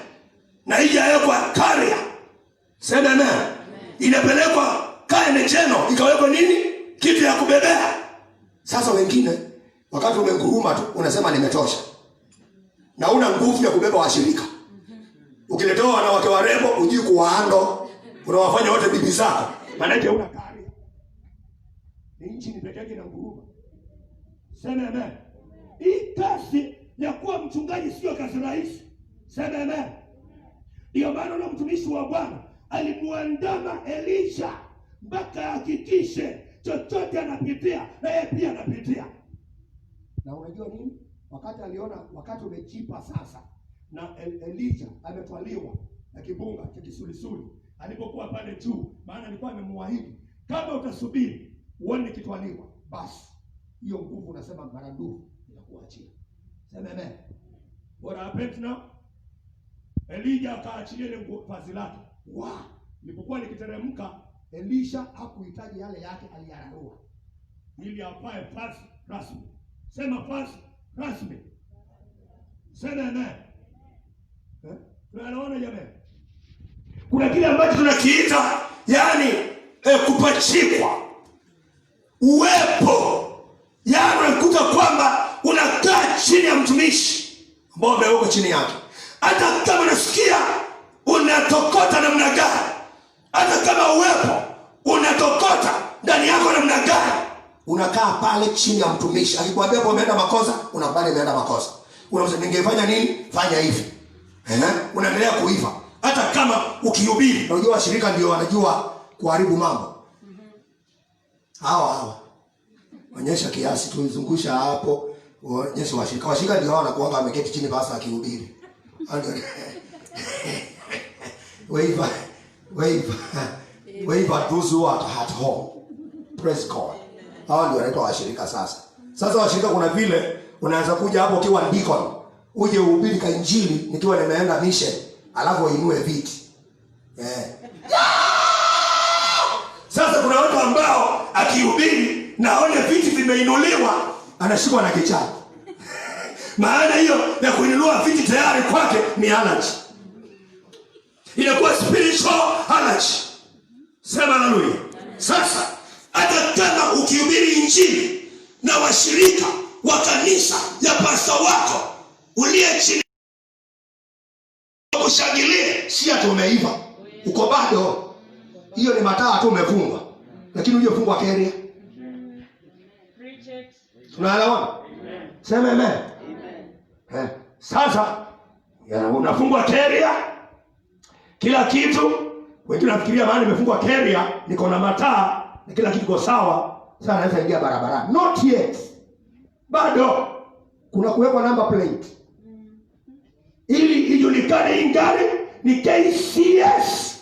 na haijawekwa carrier. Sema amen. Inapelekwa Kaende General, ikawekwa nini? Kitu ya kubebea. Sasa wengine wakati umenguruma tu unasema nimetosha. Na una nguvu ya kubeba washirika. Ukiletewa wanawake warembo ujui kuwaando, unawafanya wote bibi zako. maana yake una kari. Ni nchi ni pekee yake na nguruma. Sema amen. Hii kazi ya kuwa mchungaji sio kazi rahisi. Sema amen. Ndio maana na mtumishi wa Bwana alimuandama Elisha mpaka hakikishe chochote anapitia na yeye pia anapitia. Na unajua nini? Wakati aliona wakati umejipa sasa Na Elisha ametwaliwa na kibunga cha kisulisuli alipokuwa pale juu, maana alikuwa amemwaahidi kama utasubiri uone kitwaliwa, basi hiyo nguvu unasema maradufu inakuachia. Sema amen. What happened now? Elijah akaachilia ile vazi lake. Nilipokuwa nikiteremka, Elisha hakuhitaji yale yake, aliyararua ili apae vazi rasmi. Sema vazi rasmi. Sema amen. Tunaona jamani. Kuna kile ambacho tunakiita kupachikwa. Uwepo. Unakuta kumbuka kwamba unakaa chini ya mtumishi ambao umewekwa chini yake. Hata kama unasikia unatokota namna gani, hata kama uwepo unatokota ndani yako namna gani, unakaa pale chini ya mtumishi. Akikwambia hapo umeenda makosa, unakubali umeenda makosa. Unasema ningefanya nini? Fanya hivi. Unaendelea kuiva. Hata kama ukihubiri, unajua washirika ndio wanajua kuharibu mambo. Hawa onyesha kiasi tuizungusha hapo, onyesha washirika. Washirika ndio wanakuanga wameketi chini basi akihubiri. Wave those who are at home. Praise God. Hawa ndio wanaitwa washirika sasa. Sasa washirika, kuna vile unaweza kuja hapo ukiwa deacon, uje uhubiri ka injili nikiwa nimeenda mission, alafu uinue viti. Sasa kuna watu ambao akihubiri naone viti vimeinuliwa, anashikwa na kichaa. Maana hiyo ya kuinua viti tayari kwake ni allergy. Inakuwa spiritual allergy. Sema haleluya. Sasa hata kama ukihubiri injili na washirika wa kanisa ya pasta wako uliye chini kushangilie, si ati umeiva, uko bado. Hiyo ni mataa tu umefunga, lakini uje fungwa keria. Tunaelewana? Sema amen. Sasa unafungwa keria kila kitu. Wengine nafikiria maana nimefungwa keria niko na mataa na kila kitu kiko sawa, sasa naweza ingia barabarani. Not yet. Bado kuna kuwekwa number plate ili ijulikane hii gari ni KCS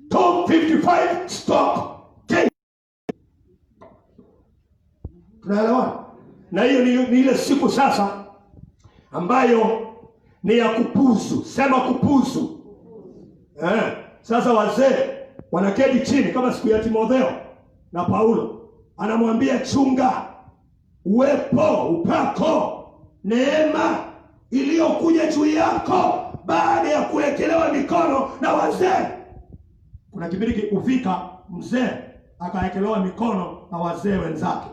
top 55 stop K. Tunaelewana? Na hiyo ni ile siku sasa ambayo ni ya kupuzu. Sema kupuzu. Sasa wazee wanaketi chini kama siku ya Timotheo na Paulo. Anamwambia chunga uwepo, upako, neema iliyokuja juu yako baada ya kuwekelewa mikono na wazee. Kuna kipindi kufika mzee akawekelewa mikono na wazee wenzake,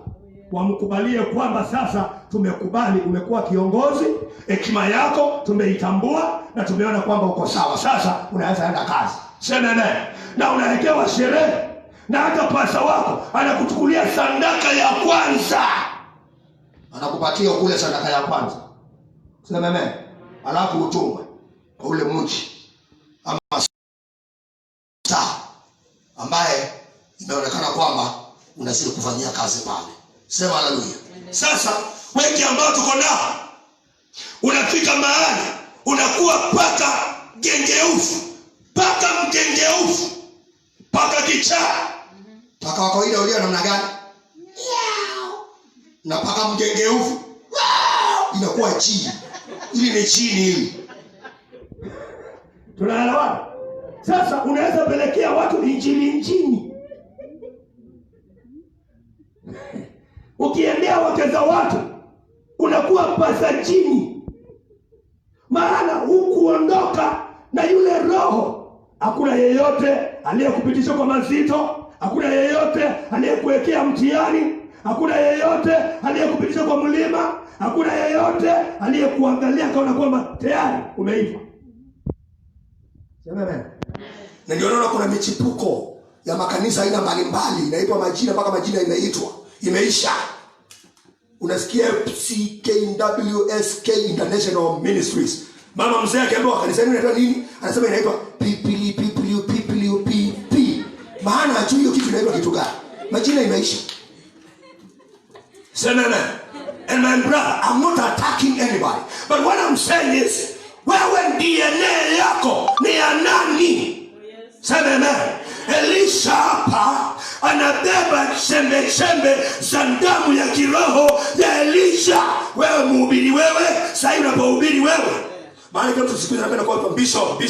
wamkubalie kwamba sasa tumekubali, umekuwa kiongozi, hekima yako tumeitambua na tumeona kwamba uko sawa, sasa unaweza enda kazi. Sema naye. Na unawekewa sherehe, na hata pasa wako anakuchukulia sadaka ya kwanza, anakupatia kule sadaka ya kwanza. Sema amen. Alafu utumwe kwa ule mji ama ambaye imeonekana kwamba unazidi kufanyia kazi pale. Sema haleluya. Sasa wengi ambao tuko nao, unafika mahali unakuwa paka gengeufu, paka mgengeufu, paka kichaa. Paka wa kawaida ulio namna gani? Na paka mgengeufu inakuwa chini. Ili ni chini hili. Tunaelewana? Sasa unaweza pelekea watu injili. Ukiendea wake za watu unakuwa pasajini. Maana hukuondoka na yule roho. Hakuna yeyote aliyekupitisha kwa mazito, hakuna yeyote aliyekuwekea mtihani, hakuna yeyote aliyekupitisha kwa mlima, hakuna yeyote aliyekuangalia kaona kwamba tayari umeiva. Sema amen. Na ndio unaona kuna michipuko ya makanisa aina mbalimbali, inaitwa majina mpaka majina imeisha. Unasikia CKWSK International Ministries. Mama mzee akiambiwa kanisa hili inaitwa nini? Anasema inaitwa PPP. Maana hajui hiyo kitu inaitwa kitu gani. Majina imeisha. Sema amen. And my brother, I'm not attacking anybody. But what I'm saying is, wewe DNA yako ni ya nani? Sema amen. Elisha hapa anabeba chembe za damu ya kiroho ya Elisha. Wewe mhubiri wewe, sasa unapohubiri wewe. Maana kama tusikiliza napenda kwa bishop.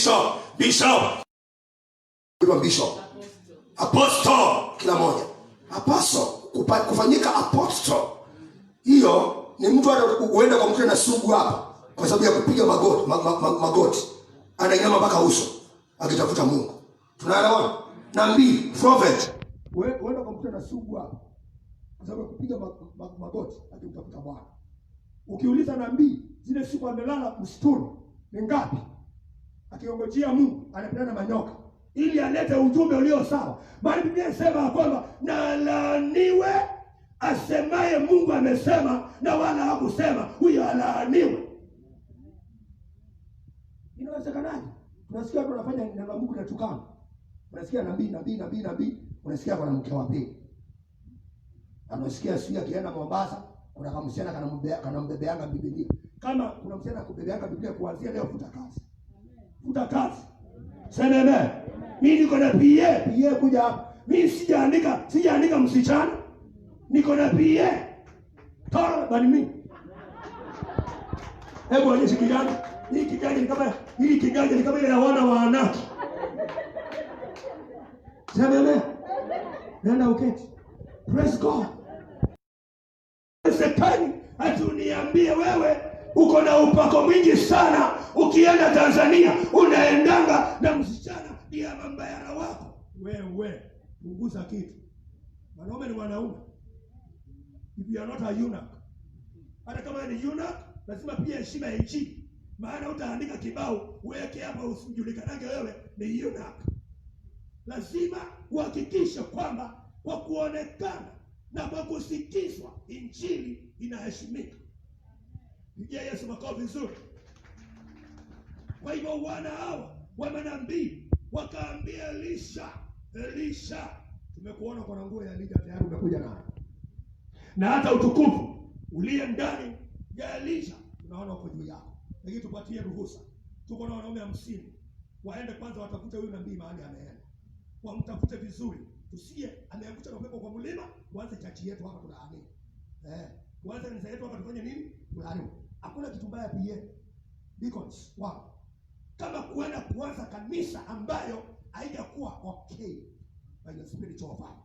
Apostle kila moja. Apostle kufanyika apostle. Hiyo ni mtu anaenda kwa mtu na sugu hapa kwa sababu ya kupiga magoti. Anainama mpaka uso akitafuta Mungu. Tunaelewana? Na mbili, prophet. Wewe kwa mtu na sugu hapa kwa sababu kupiga magoti akimtafuta Bwana. Ukiuliza nabii zile siku amelala msituni ni ngapi, akiongojea Mungu anapendana manyoka ili alete ujumbe ulio sawa. Bali Biblia inasema kwamba na laaniwe asemaye Mungu amesema na wala hakusema, huyo alaaniwe. Inawezekanaje? Tunasikia tunafanya neno la Mungu natukana. Unasikia nabii, unasikia kwa mke wa pili. Unasikia sio akienda Mombasa, kuna kama msichana kanambebeanga Biblia. Kama kuna msichana kubebeanga Biblia kuanzia leo futa kazi. Futa kazi. Sema amen. Mimi niko na PA kuja hapa. Mimi sijaandika msichana. Niko na PA. Toa bali mimi. Hebu onyesha kijana. Hii kiganja ni kama ile ya wana wa Anaki. Sema amen. Nenda uketi. Praise God. Sekani atuniambie wewe uko na upako mwingi sana, ukienda Tanzania unaendanga na msichana ya mambayara wako. Wewe punguza kitu. Wanaume ni wanaume. If you are not a eunuch, hata kama ni eunuch lazima pia heshima ya nchi. Maana utaandika kibao uweke hapa usijulikanage wewe ni eunuch. Lazima uhakikishe kwamba kwa kuonekana na kwa kusikizwa injili inaheshimika. Pigia Yesu makofi vizuri. Kwa hivyo wana hawa wa manabii wakaambia Elisha, tumekuona kwa nguo ya Elisha tayari umekuja nayo. Na hata utukufu uliye ndani ya Elisha tunaona uko juu yako. Lakini tupatie ruhusa. Tuko na wanaume 50. Waende kwanza watafute huyu nabii mahali ameenda. Wamtafute vizuri. Tusiye ameangusha na upepo kwa mlima, tuanze chachi yetu hapa tunaamini. Tuanze kanisa yetu hapa tufanye nini? Tunaamini. Hakuna kitu mbaya pia. Deacons, wow. Kama kuanza kanisa ambayo haijakuwa okay by the spiritual father.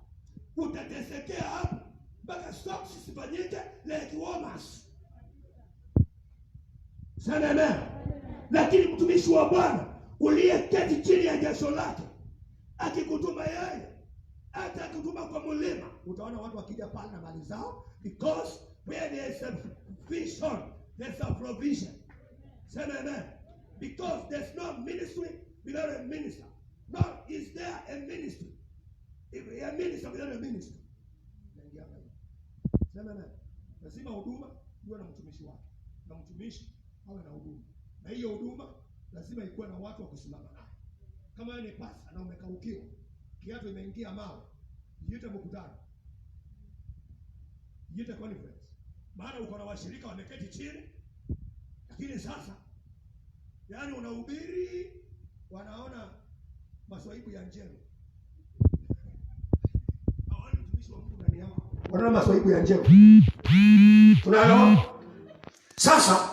Utatesekea hapo mpaka stocks sifanyike like warmers. Sana na. Lakini mtumishi wa Bwana uliyeketi chini ya jasho lake akikutuma yeye, hata akituma kwa mlima, utaona watu wakija pale na mali zao, because where there is a vision there's a provision. Sema amen. Because there's no ministry without a minister. Nor is there a ministry if a minister without a ministry. Sema amen. Lazima huduma iwe na mtumishi wake, na mtumishi awe na huduma, na hiyo huduma lazima ikuwe na watu wa kusimama naye. Kama wewe ni pasta na umekaukiwa, kiatu imeingia mawe, jiite mkutano, jiite conference, maana uko na washirika wameketi chini. Lakini sasa yani unahubiri, wanaona maswaibu ya njema. Hawana mtumishi wa Mungu ndani yao, wanaona maswaibu ya njema. Tunaelewa? Sasa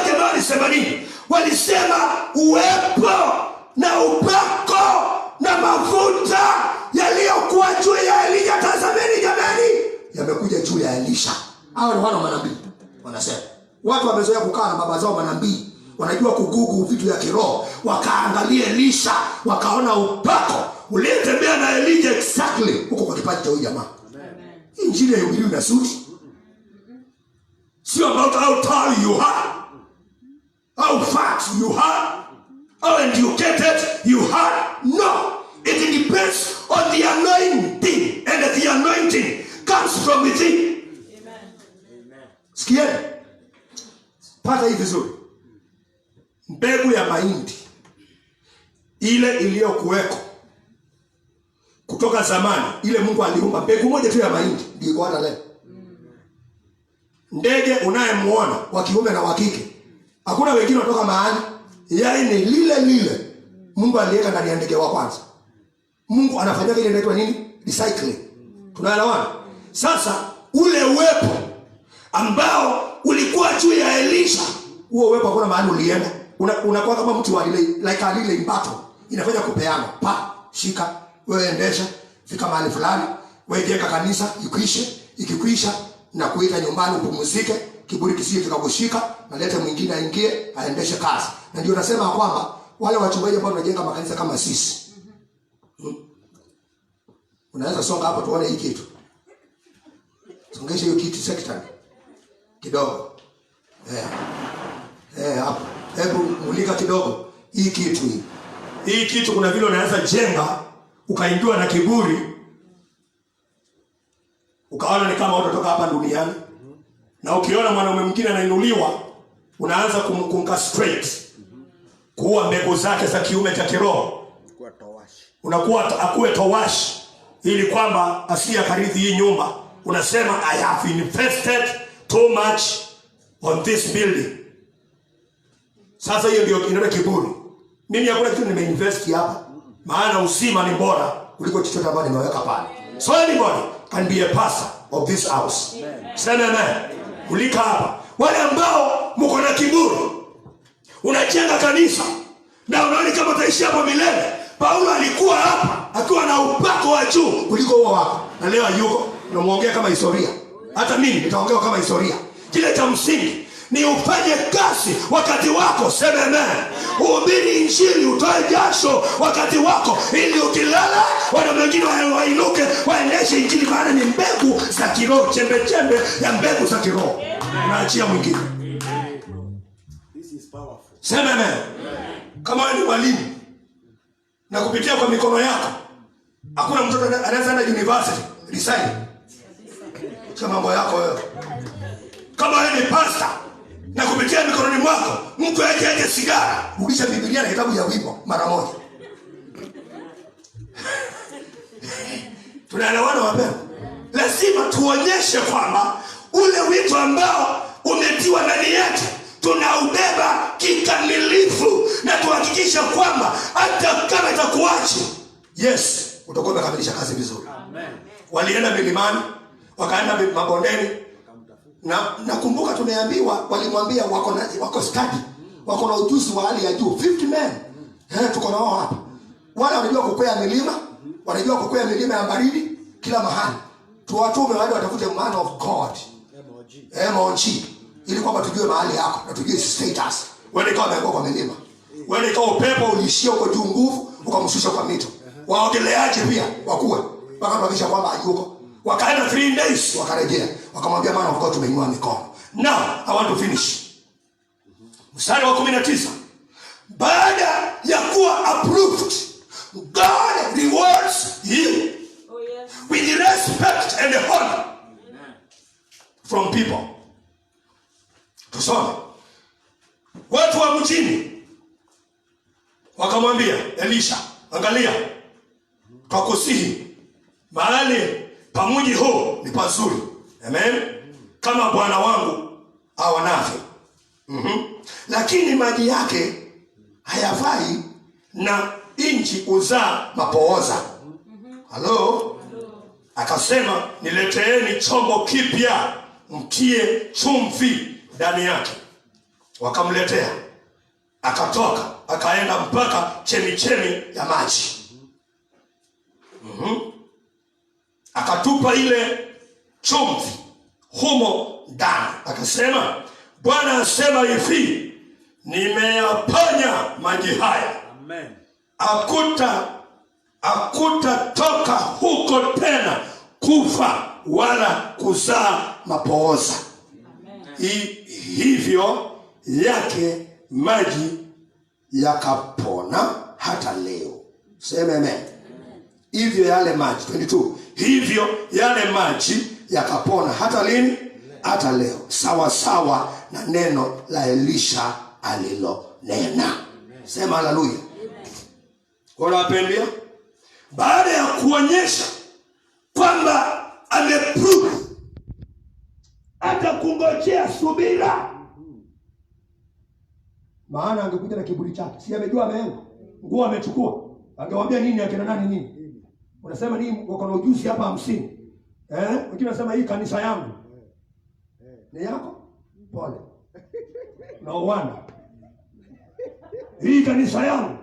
jamaa walisema nini? Walisema uwepo na upako na mafuta yaliyokuwa juu ya Elisha, tazameni jamani, yamekuja juu ya Elisha. Hao ni wana manabii. Wanasema watu wamezoea kukaa na baba zao manabii, wanajua kugugu vitu ya kiroho. Wakaangalia Elisha, wakaona upako uliyetembea na Elijah exactly huko kwa kipaji cha huyu jamaa. Amen. Injili ya Biblia na suti. Sio about how tall you are, how fat you are, how educated you are. No, it depends on the anointing, and the anointing comes from within. Amen. Sikia, pata hii vizuri. Mbegu ya mahindi ile iliyokuweko kutoka zamani, ile Mungu aliumba mbegu moja tu ya mahindi ndio iko hata leo. Ndege unayemuona wa kiume na wa kike, hakuna wengine kutoka mahali, yaani lile Mungu aliweka ndani ya ndege wa kwanza. Mungu anafanya ile inaitwa nini? Recycling. Tunaelewana? Sasa ule uwepo ambao ulikuwa juu ya Elisha, huo uwepo hakuna mahali ulienda. Unakuwa kama mtu wa ile like a relay battle, inafanya kupeana, pa shika, wewe endesha, fika mahali fulani, wewe jenga kanisa, ikikwisha na kuita nyumbani upumzike, kiburi kisije kikakushika, na lete mwingine aingie aendeshe kazi. Na ndio nasema kwamba wale wachungaji ambao wanajenga makanisa kama sisi, unaweza songa hapo tuone hii kitu. Songesha hiyo kiti secretary kidogo. Hapo. Hebu mulika kidogo hii kitu hii. Hii kitu kuna vile unaweza jenga ukaingiwa na kiburi. Ukaona ni kama utatoka hapa duniani. Na ukiona mwanaume mwingine anainuliwa, unaanza kumcastrate. Kuua mbegu zake za kiume cha kiroho. Unakuwa akuwe towashi ili kwamba asiyakarithi hii nyumba. Unasema I have invested too much on this building. Sasa hiyo ndio inaitwa kiburi. Mimi hakuna kitu nimeinvest hapa. Maana uzima ni bora kuliko chochote ambacho nimeweka pale. So anybody can be a pastor of this house. Sema amen. Ulika hapa. Wale ambao mko na kiburi. Unajenga kanisa na unaona kama utaishi hapo milele. Paulo alikuwa hapa akiwa na upako wa juu kuliko huo wako. Na leo yuko unamuongea kama historia. Hata mimi nitaongea kama historia. Kile cha msingi ni ufanye kazi wakati wako. Sema amen. Uhubiri injili, utoe jasho wakati wako ili ukilala wana wengine wainuke waendeshe injili, maana ni mbegu za kiroho, chembe chembe ya mbegu za kiroho. Unaachia mwingine. This is powerful. Sema amen. Kama wewe ni mwalimu na kupitia kwa mikono yako hakuna mtoto anaweza enda university resign. Kama mambo yako wewe. Kama wewe ni pastor na kupitia mikononi mwako mtu aje sigara, rudisha Biblia na kitabu ya wimbo mara moja. Tunaelewana wapendwa? Lazima tuonyeshe kwamba ule wito ambao umetiwa ndani yetu tunaubeba kikamilifu, na tuhakikisha kwamba hata kama itakuachi, yes, utakuwa umekamilisha kazi vizuri. Amen. Walienda milimani, wakaenda mabondeni. Nakumbuka tumeambiwa walimwambia wako study, wako na ujuzi wa hali ya juu, 50 men. Tuko nao hapa. Wale wanajua kukwea milima, wanajua kukwea milima ya baridi kila mahali. Tuwatume wale watafute man of God. MOG. Ili kwamba tujue mahali yako na tujue status. Wewe kama umeanguka kwa milima. Wewe kama upepo uliishia uko juu nguvu, ukamshusha kwa mito. Waogeleaje pia wakuwe. Mpaka tuhakisha kwamba hayuko. Wakaenda 3 days wakarejea. Wakamwambia man of God tumeinua mikono. Now I want to finish. Mstari wa 19. Baada ya kuwa approved, God rewards you with respect and honor from people. Tusome. Watu wa mjini wakamwambia Elisha, angalia, twakusihi mahali pa mji huu ni pazuri. Amen. Kama bwana wangu aonavyo. Lakini maji yake hayafai na inchi uzaa mapooza. Halo? Akasema nileteeni chombo kipya, mtie chumvi ndani yake. Wakamletea. Akatoka, akaenda mpaka chemichemi ya maji. Akatupa ile chumvi humo ndani. Akasema, Bwana asema hivi, nimeyaponya maji haya. Amen. Hakutatoka huko tena kufa wala kuzaa mapooza. Hivyo yake maji yakapona hata leo. Sema amen. Hivyo yale maji 22. Hivyo yale maji yakapona hata lini? Hata leo. Sawa sawa na neno la Elisha alilonena. Sema haleluya. Unapendea? Baada ya kuonyesha kwamba ameprove, hata kungojea subira. Maana angekuja na kiburi chake. Si amejua ameenda. Nguo amechukua. Angewaambia nini akina nani nini? Unasema nini wako na ujuzi hapa 50. Wengine wanasema hii kanisa yangu. Ni yako? Pole. Na uwanda. Hii kanisa yangu.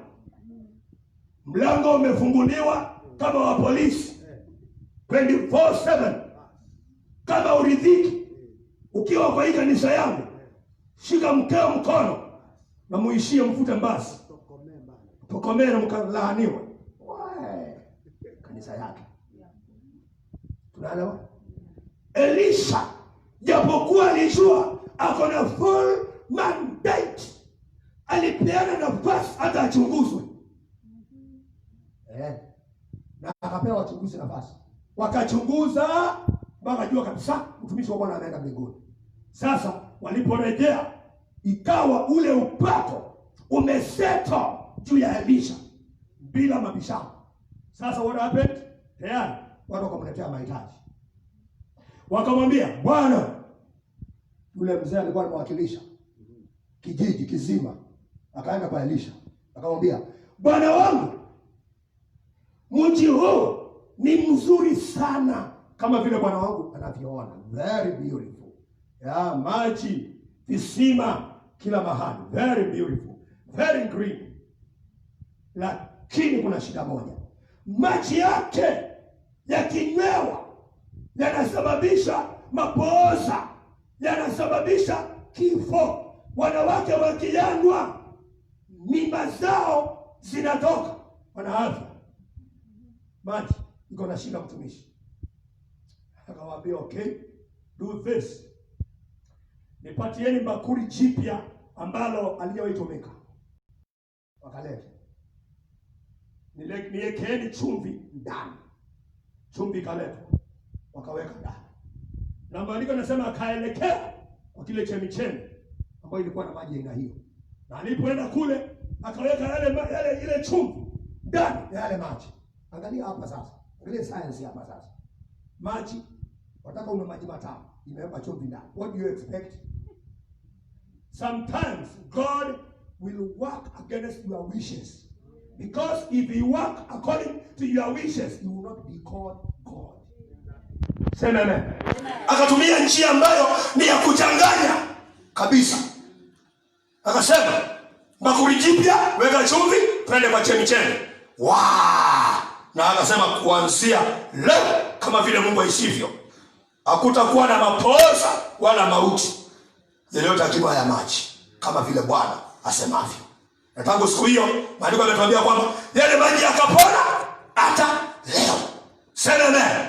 Mlango umefunguliwa kama wa polisi. 24/7. Kama uridhiki ukiwa kwa hii kanisa yangu, shika mkeo mkono na muishie mfute mbasi. Tokomee na mkalaaniwa. Kanisa yake. Tunaelewa? Elisha japokuwa alijua ako na full mandate, alipeana nafasi hata achunguzwe. Na akapewa wachunguzi nafasi, wakachunguza mpaka jua kabisa mtumishi wa Bwana anaenda mbinguni. Sasa waliporejea, ikawa ule upako umeseto juu ya Elisha bila mabishano. Sasa what happened? Tayari watu wakamletea mahitaji, wakamwambia Bwana. Yule mzee alikuwa anawakilisha kijiji kizima, akaenda kwa Elisha akamwambia, bwana wangu, mji huu ni mzuri sana kama vile bwana wangu anavyoona, very beautiful. Ya maji, visima kila mahali, very beautiful, very green. Lakini kuna shida moja, maji yake yakinywewa yanasababisha mapooza, yanasababisha kifo. Wanawake wakiyanywa mimba zao zinatoka, wana afya. Maji iko na shida mtumishi. Akawaambia okay, do this. Nipatieni bakuli jipya ambalo aliyoitumika. Wakaleta. Niwekeni chumvi ndani. Chumvi kaletwa, wakaweka ndani. Na maandiko nasema akaelekea kwa kile chemichemi ambayo ilikuwa na maji aina hiyo. Na alipoenda kule akaweka ile chumvi ndani ya yale maji. Angalia hapa sasa. Angalia science hapa sasa. Maji, wataka una maji matamu, imeweka chumvi ndani. What do you expect? Sometimes God will work against your wishes. Because if he work according to your wishes, he will not be called God. Sema amen. Akatumia njia ambayo ni ya kuchanganya kabisa. Akasema, bakuli jipya, weka chumvi, twende kwa chemichemi. Na akasema kuanzia leo, kama vile Mungu aishivyo, hakutakuwa na mapooza wala mauti yeyote akiwa ya maji, kama vile Bwana asemavyo. Na tangu siku hiyo maandiko yanatuambia kwamba yale maji yakapona hata leo. Sema amen.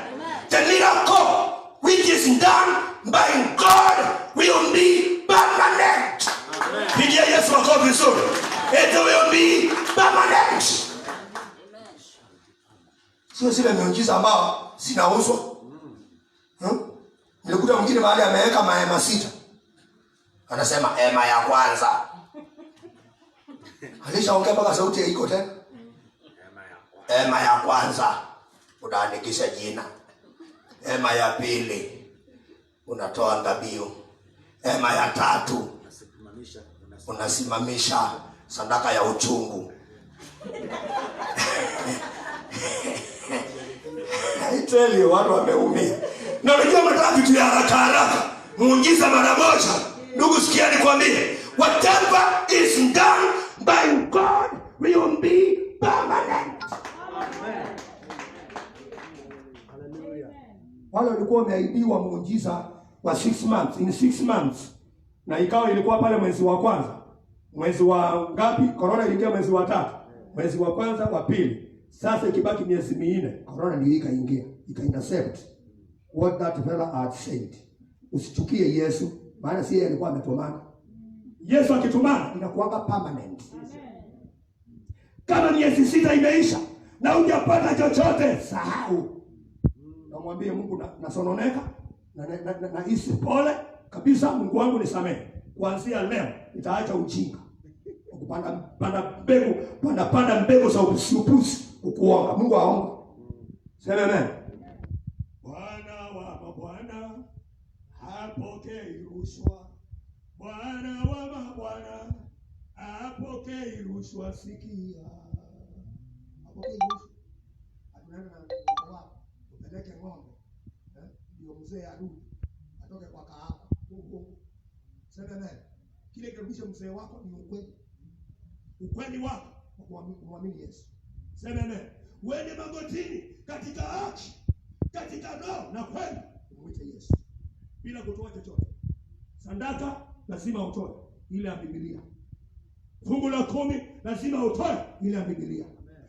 The miracle which is done by God will be permanent. Pigia Yesu makofi vizuri. It will be permanent. Sio zile miujiza ambao zinauzwa. Nilikuta mwingine mahali ameweka mahema 6. Anasema hema ya kwanza. Alishaongea mpaka sauti iko tena. Hema ya kwanza unaandikisha jina. Hema ya pili unatoa dhabihu. Hema ya tatu unasimamisha sadaka ya uchungu. I tell you, watu wameumia. Na unajua mnataka vitu ya haraka. Muujiza mara moja. Ndugu sikia nikwambie, whatever is done by God will be permanent. Amen. Hallelujah. Wale walikuwa wameahidiwa muujiza wa 6 months, in 6 months. Na ikawa ilikuwa pale mwezi wa kwanza. Mwezi wa ngapi? Corona iliingia mwezi wa 3. Mwezi wa kwanza, wa pili. Sasa ikibaki miezi 4, corona ndio ikaingia. Ika-intercept what that fellow had said. Usichukie Yesu, maana si yeye alikuwa ametumana. Yesu akitumana inakuwa permanent. Kama miezi 6 imeisha na hujapata chochote, sahau. Na mwambie Mungu nasononeka na isi pole kabisa, Mungu wangu nisamehe. Kuanzia leo nitaacha ujinga. Panda mbegu za upuzi ukuonga. Mungu aonga. Sema amen. Bwana wa mabwana hapokei rushwa. Bwana wa mabwana hapokei rushwa. Sikia. Hapokei rushwa. Atunaenda na mtoto wako, upeleke ng'ombe. Ndio mzee arudi. Atoke kwa kahaba. Sema amen. Kile kirudisha mzee wako ni ukweli. Ukweli wako kwa kumwamini Yesu. Sema amen. Uende magotini katika haki, katika roho na kweli, umwite Yesu bila kutoa chochote. Sadaka lazima utoe ile ya Biblia. Fungu la 10 lazima utoe ile ya Biblia.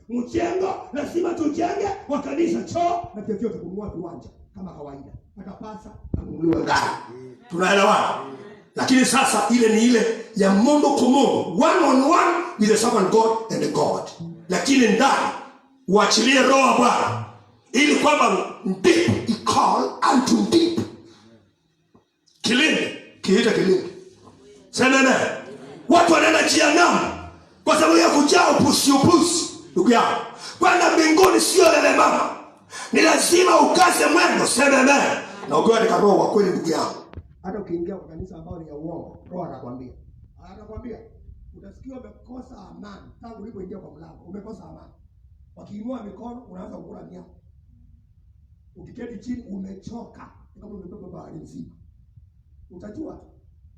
Mjengo lazima tujenge wa kanisa, choo na vyovyote, kununua viwanja kama kawaida. atapasa anunuliwe gari. Tunaelewana? Lakini sasa ile ni ile ya mondo komo, one on one with the servant God and the God. Lakini ndani uachilie roho wa Bwana ili kwamba deep call unto deep. Kilindi kiita kilindi. Sema watu wanaenda jehanamu kwa sababu ya kujaa upusi. Ndugu yangu, kwenda mbinguni sio lele mama. Ni lazima ukaze mwendo. Sema na ukiwa katika roho wa kweli, ndugu yangu. Hata ukiingia kwa kanisa ambao ni ya uongo, roho anakuambia utasikia umekosa amani tangu ulipoingia kwa mlango. Umekosa amani. Wakiinua mikono unaanza kukula nyama. Ukiketi chini umechoka kama umebeba bahari nzima. Utajua.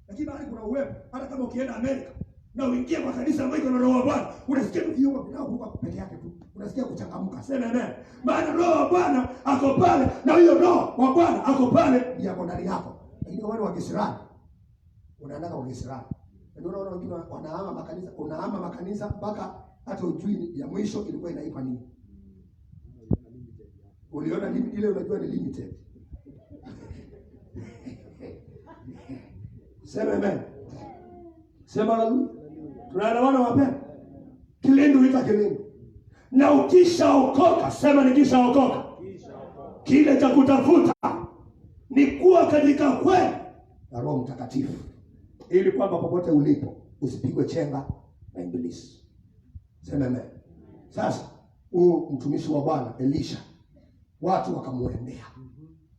Lakini bali kuna uwepo. Hata kama ukienda Amerika na uingie kwa kanisa ambalo liko na roho wa Bwana, unasikia viungo vinaokuruka peke yake tu. Unasikia kuchangamka. Sema amen. Maana roho wa Bwana ako pale, na hiyo roho wa Bwana ako pale yako ndani yako. Lakini wale wa Kiislamu unaenda kwa Kiislamu. Ndio unaona wengine wanahama makanisa, unahama makanisa mpaka hata ujui ya mwisho ilikuwa inaipa nini. Uliona nini ile unajua ni limited. Sema amen. Sema haleluya. Tunaelewana wapendwa? Kilindi huita kilindi. Na ukishaokoka, sema nikishaokoka. Kile cha kutafuta ni kuwa katika kweli na Roho Mtakatifu, ili kwamba popote ulipo usipigwe chenga na ibilisi. Sema amen. Sasa huyu mtumishi wa Bwana Elisha, watu wakamuendea,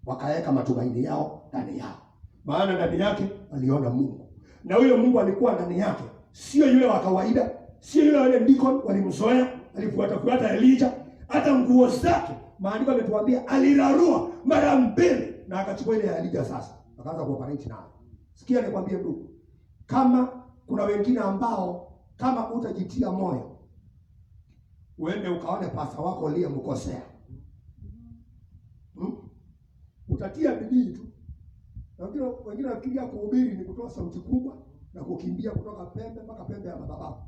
wakaweka matumaini yao ndani yao, maana ndani yake aliona Mungu, na huyo Mungu alikuwa ndani yake sio yule wa kawaida, sio yule wale deacon walimzoea, alifuata Elijah. Hata nguo zake maandiko yametuambia alirarua mara 2 na akachukua ile ya Elijah. Sasa akaanza kuoperate nayo. Sikia nikwambie ndugu, kama kuna wengine ambao kama utajitia moyo uende ukaone pasa wako aliyemkosea, utatia bidii tu. Wengine wakilia kuhubiri ni kutoa sauti kubwa na kukimbia kutoka pembe mpaka pembe ya madhabahu,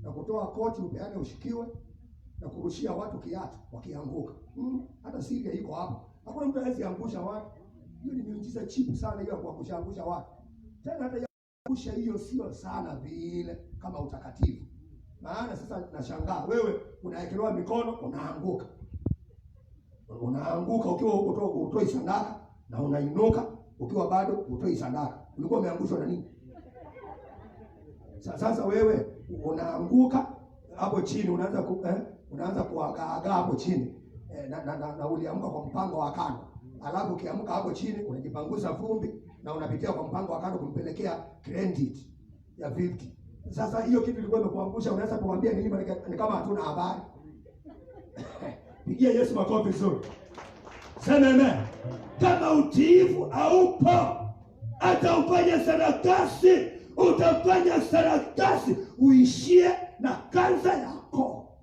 na kutoa koti upeane ushikiwe, na kurushia watu kiatu wakianguka. Hata siri iko hapo. Hakuna mtu hawezi angusha watu. Hiyo ni miujiza cheap sana hiyo kwa kuangusha watu. Tena hata kuangusha hiyo sio sana vile kama utakatifu. Maana sasa nashangaa wewe unaekelewa mikono unaanguka. Unaanguka ukiwa huko utoi sadaka, na unainuka ukiwa bado utoi sadaka. Ulikuwa umeangushwa na nini? Sasa wewe unaanguka hapo chini, unaanza kuagaaga hapo chini, na uliamka kwa mpango wa kando. Alafu ukiamka hapo chini unajipanguza vumbi na unapitia kwa mpango wa kando kumpelekea credit ya 50. Sasa hiyo kitu ilikuwa imekuangusha, unaweza kumwambia nini? Ni kama hatuna habari. Pigia Yesu makofi vizuri. Sema amen. Kama utiifu haupo, hata ufanye sarakasi, utafanya sarakasi uishie na kanza yako.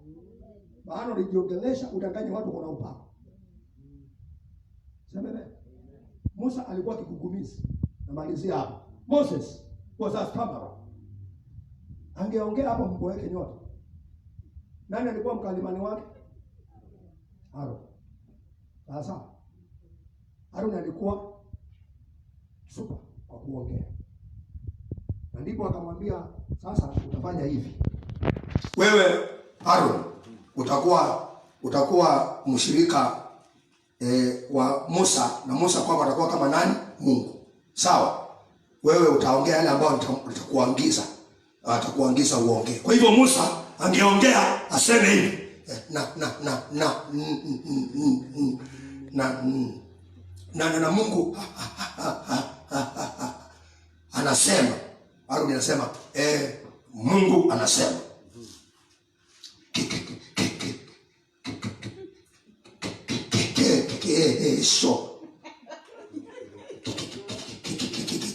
Maana ulijiongelesha udanganye watu kwa upako. Sema amen. Musa alikuwa kigugumizi. Namalizia hapo. Moses was a stammerer. Angeongea hapo mboeke nyote. Nani alikuwa mkalimani wake? Aaron. Sasa Aaron alikuwa super kwa kuongea. Na ndipo akamwambia, sasa utafanya hivi. Wewe Aaron utakuwa mshirika wa Musa, na Musa kwamba atakuwa kama nani? Mungu. Sawa? Wewe utaongea yale ambayo nitakuagiza. Atakuagiza uongee. Kwa hivyo Musa angeongea aseme hivi. Na Mungu anasema, Aaron anasema, Mungu anasema. So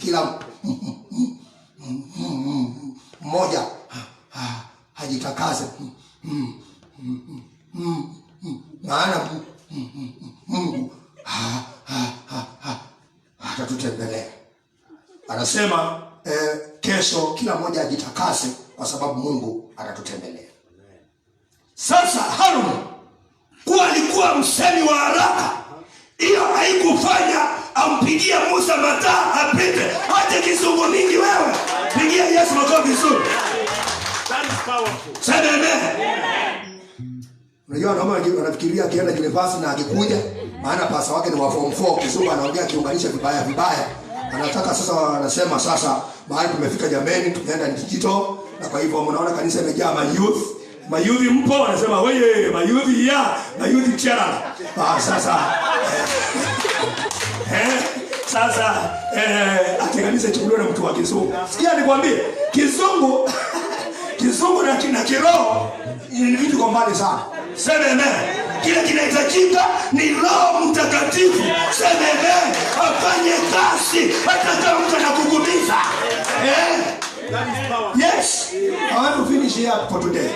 kila mmoja hajitakaze, maana Mungu atatutembelea. Anasema kesho kila mmoja ajitakase kwa sababu Mungu atatutembelea. Sasa Harun kwa alikuwa msemi wa haraka, Hiyo haikufanya ampigia Musa mataa apite. Acha kizungu mingi wewe. Pigia Yesu makofi vizuri. That is powerful. Sema amen. Unajua naomba anafikiria akienda university na akikuja, maana pasa wake ni wa form 4, kizungu anaongea kiunganisha vibaya. Anataka sasa, anasema sasa mahali tumefika jameni, tunaenda digital, na kwa hivyo mnaona kanisa imejaa mayouth mpo, wanasema wewe mayouth chara. Sasa atenganisha chukuliwa na mtu wa kizungu. Sikia nikwambie, kizungu na kiroho ni vitu kwa mbali sana. Sema amen. Kile kinahitajika ni Roho Mtakatifu. Sema amen. Afanye kazi hata kama mtu anakugumiza. That is powerful. Yes. I want to finish here for today.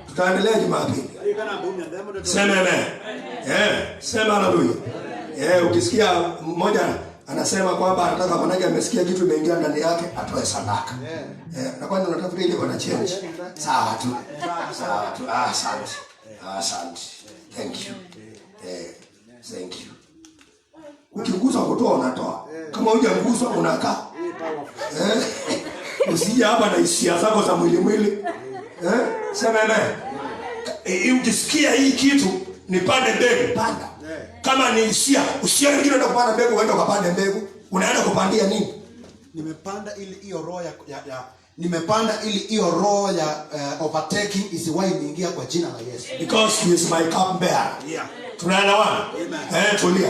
Tutaendelea Jumapili. Sema amen. Sema haleluya. Ukisikia mmoja anasema kwamba anataka manake amesikia kitu imeingia ndani yake atoe sadaka. Na kwanza unatafuta ile bwana change. Sawa tu. Asante. Thank you. Thank you. Ukigusa kutoa unatoa. Kama hujaguswa unakaa. Usije hapa na hisia zako za mwili. Sema amen. Ukisikia hii kitu nipande mbegu, panda. Kama ni hisia, usione wengine ndio kupanda mbegu, uende ukapande mbegu. Unaenda kupandia nini? Nimepanda ili hiyo roho ya overtaking isiwahi kuingia kwa jina la Yesu. Because he is my cup bearer. Yeah. Tunaelewana? Tulia.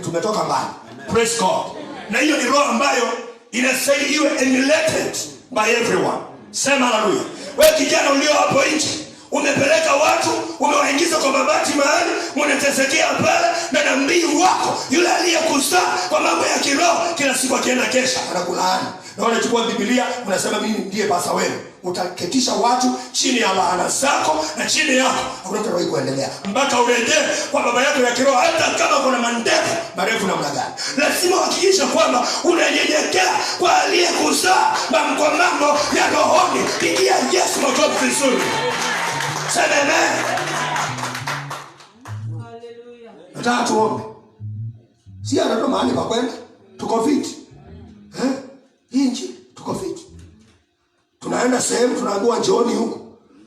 Tumetoka mbali. Praise God. Na hiyo ni roho ambayo inastahili iwe emulated by everyone. Sema haleluya. Wewe kijana ulio hapo nje, umepeleka watu, umewaingiza kwa mabati mahali, mnatesekea pale, na nabii wako yule aliyekuzaa kwa mambo ya kiroho kila siku akienda kesha anakulaani. Na unachukua Biblia unasema mimi ndiye pasa wenu. Utaketisha watu chini ya laana zako na chini yako. Hakuna mtu anaweza kuendelea mpaka urejee kwa baba yako ya kiroho, hata kama kuna mandefu marefu namna gani. Lazima uhakikishe kwamba unanyenyekea kwa aliyekuzaa kwa mambo ya rohoni. Pigia Yesu makofi vizuri. Sema amen. Haleluya. Nataka tuombe. Si anatoa mahali pa kwenda. Tuko fit. Hii nchi tuko fit. Tunaenda sehemu tunaambiwa njooni huko.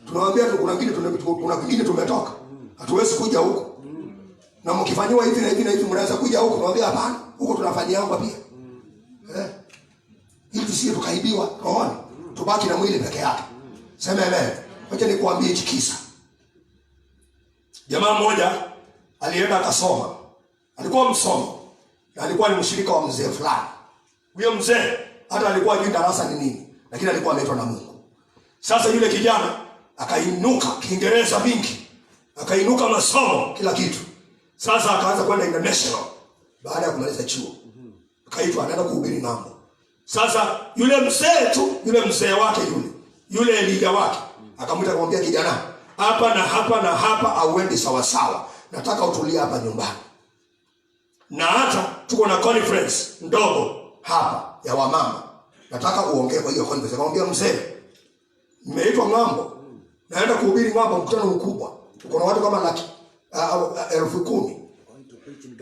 Tunawaambia kuna kingine tumetoka. Hatuwezi kuja huko. Na mkifanywa hivi na hivi na hivi mnaweza kuja huko. Tunawaambia hapana, huko tunafanyia hapa pia. Ili tusije tukaibiwa rohoni. Tubaki na mwili peke yake. Sema amen. Wacha nikuambie hiki kisa. Jamaa mmoja alienda akasoma. Alikuwa msomi. Na alikuwa ni mshirika wa mzee fulani. Huyo mzee hata alikuwa hajui darasa ni nini, lakini alikuwa ameitwa na Mungu. Sasa yule kijana akainuka Kiingereza mingi, akainuka masomo kila kitu. Sasa akaanza kwenda international baada ya kumaliza chuo. Akaitwa anaenda kuhubiri ng'ambo. Sasa yule mzee wake yule leader wake akamwita akamwambia, kijana, hapa na hapa na hapa auendi sawa sawa. Nataka utulie hapa nyumbani. Na hata tuko na conference ndogo hapa ya wamama. Nataka uongee kwa hiyo conference. Akamwambia, mzee, nimeitwa ng'ambo. Naenda kuhubiri ng'ambo, mkutano mkubwa. Uko na watu kama 10,000.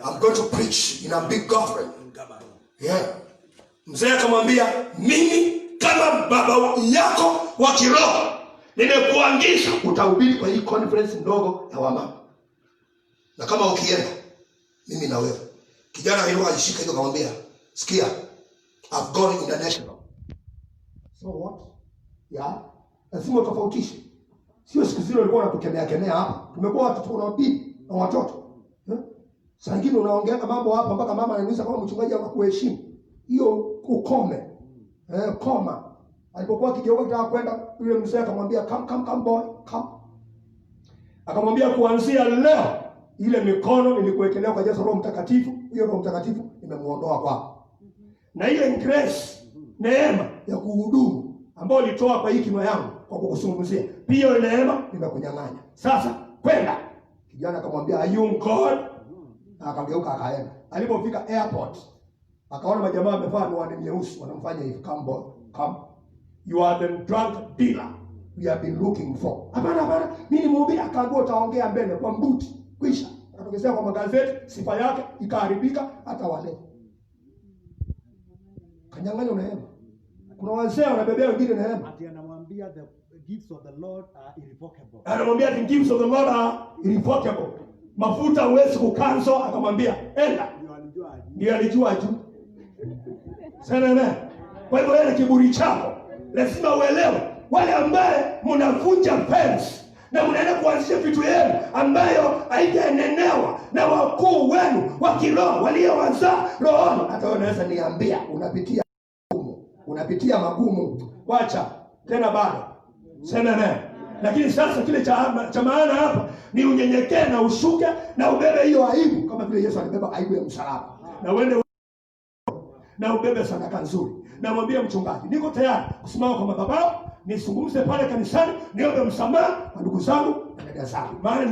I'm going to preach in a big gathering. Yeah. Mzee akamwambia, mimi kama baba yako wa kiroho nimekuangisha utahubiri kwa hii conference ndogo ya wamama. Na kama ukienda mimi na wewe. Kijana alikuwa alishika hiyo akamwambia, sikia, I've gone international. So what? Yeah. Lazima tofautishe. Sio siku zile walikuwa wanatukemea hapa. Tumekuwa watu tuna bibi na watoto. Saa nyingine unaongea mambo hapa mpaka mama ananiuliza kama mchungaji anakuheshimu. Hiyo ukome. Koma. Alipokuwa kijana akitaka kwenda, yule mzee akamwambia, come boy, come. Akamwambia, kuanzia leo ile mikono nilikuwekelea kwa Yesu Roho Mtakatifu, hiyo Roho Mtakatifu nimemuondoa kwako. Na ile grace, neema ya kuhudumu ambayo ulitoa kwa hii kinywa yangu kwa kukusungumzia, pia ile neema nimekunyang'anya. Sasa kwenda. Kijana akamwambia, are you God? Akageuka akaenda. Alipofika airport, akaona majamaa wamevaa miwani nyeusi, wanamfanya hivi, come boy, come. You are the drunk dealer we have been looking for. Hapana, mimi mhubiri akaambiwa utaongea mbele kwa mbuti. Kwisha. Akatokezea kwa magazeti, sifa yake ikaharibika hata wale. Kanyang'anya neema. Kuna wazee wanabebea wengine neema. Ati anamwambia the gifts of the Lord are irrevocable. Anamwambia the gifts of the Lord are irrevocable. Mafuta huwezi kucancel, akamwambia enda. Ndio alijua tu. Sana. Kwa hivyo ile kiburi chako lazima uelewe, wale ambaye mnavunja fence na mnaenda kuanzisha vitu yenu ambayo haijanenewa na wakuu wenu wa kiroho waliowazaa rohoni. Hata wewe unaweza niambia unapitia magumu. Wacha tena bado. Sana. Lakini sasa kile cha maana hapa ni unyenyekee na ushuke na ubebe hiyo aibu kama vile Yesu alibeba aibu ya msalaba. Na uende na ubebe sadaka nzuri. Na mwambie mchungaji, niko tayari kusimama kwa madhabahu, nisungumze pale kanisani, niombe msamaha kwa ndugu zangu na dada zangu. Maana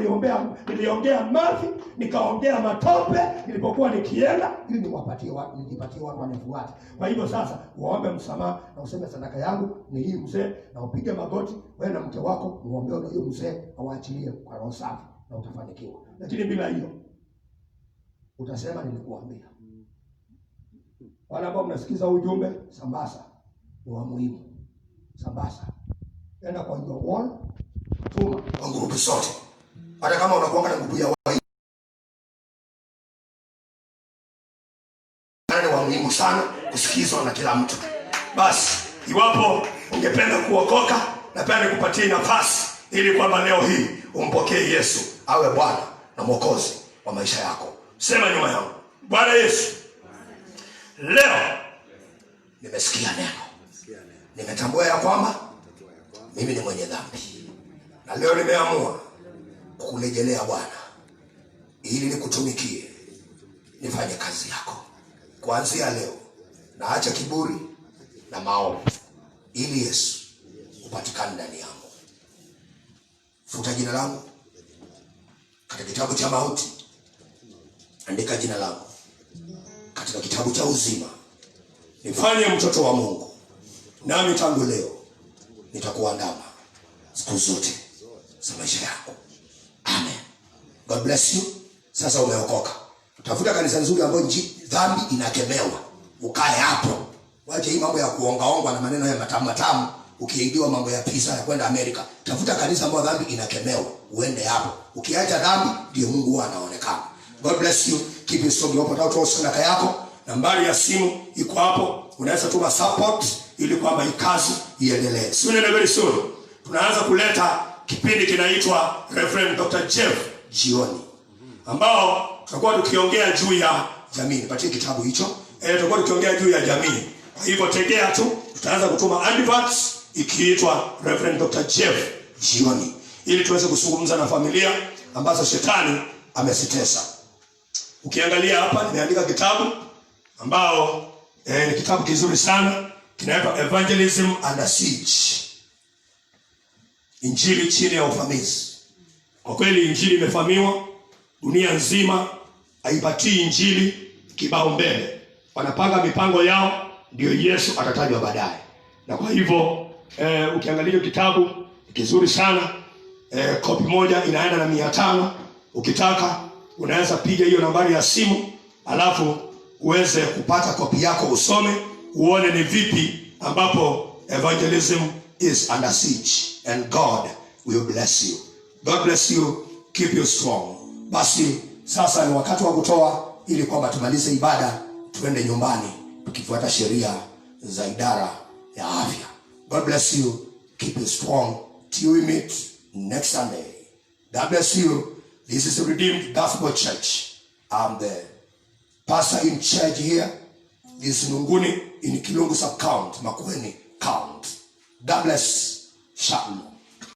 niliongea mavi, nikaongea matope nilipokuwa nikienda ili niwapatie watu, nijipatie watu wanafuata. Kwa hivyo sasa uombe msamaha na useme sadaka yangu ni hii mzee, na upige magoti wewe na mke wako muombe na hiyo mzee awaachilie kwa roho safi na utafanikiwa. Lakini bila hiyo utasema nilikuambia. Wale ambao mnasikiza ujumbe, sambaza ni wa muhimu. Sambaza. Enda kwa your wall, tuma Kwa grupu zote. Hata kama unakuanga na grupu ya wai. Ni wa muhimu sana kusikizwa na kila mtu. Basi, iwapo ungependa kuokoka, napenda nikupatie nafasi ili kwamba leo hii umpokee Yesu Awe Bwana na Mwokozi wa maisha yako. Sema nyuma yangu, Bwana Yesu, leo nimesikia neno. Nimetambua ya kwamba mimi ni mwenye dhambi. Na leo nimeamua kukurejelea Bwana ili nikutumikie, nifanye kazi yako. Kuanzia leo naacha kiburi na maovu ili Yesu upatikane ndani yangu. Futa jina langu katika kitabu cha mauti, andika jina langu katika kitabu cha uzima. Nifanye mtoto wa Mungu, nami tangu leo nitakuandama siku zote za maisha yako. Amen. God bless you. Sasa umeokoka. Tafuta kanisa nzuri ambayo dhambi inakemewa. Ukae hapo. Waje hii mambo ya kuongaongwa na maneno ya matamu ukiidiwa mambo ya pizza ya kwenda Amerika. Tafuta kanisa ambayo dhambi inakemewa, uende hapo. Ukiacha dhambi ndio Mungu anaonekana. God bless you. Keep it strong. Unapotaka kutoa sadaka yako, nambari ya simu iko hapo. Unaweza tuma support ili kwamba hii kazi iendelee. Soon and very soon tunaanza kuleta kipindi kinaitwa Reverend Dr. Jeff jioni, ambao tutakuwa tukiongea juu ya jamii. Nipatie kitabu hicho. Tutakuwa tukiongea juu ya jamii. Kwa hivyo tegea tu, tutaanza kutuma adverts ikiitwa Reverend Dr. Jeff jioni, ili tuweze kuzungumza na familia ambazo shetani amesitesa. Ukiangalia hapa nimeandika kitabu ambao ni kitabu kizuri sana, kinaitwa Evangelism Under Siege. Injili chini ya uvamizi. Kwa kweli injili imefamiwa, dunia nzima haipatii injili kipaumbele. Wanapanga mipango yao, ndio Yesu atatajwa baadaye. Na kwa hivyo ukiangalia kitabu kizuri sana, kopi moja inaenda na 500. Ukitaka unaweza piga hiyo nambari ya simu, alafu uweze kupata kopi yako, usome uone ni vipi ambapo evangelism is under siege, and God will bless you. God bless you. Keep you strong. Basi sasa ni wakati wa kutoa ili kwamba tumalize ibada tuende nyumbani tukifuata sheria za idara ya afya. God bless you. Keep you strong till we meet next Sunday. God bless you. This is the Redeemed Gospel Church. I'm the pastor in charge here. This is Nunguni in Kilungu sub-count, Makueni count. God bless. Shalom.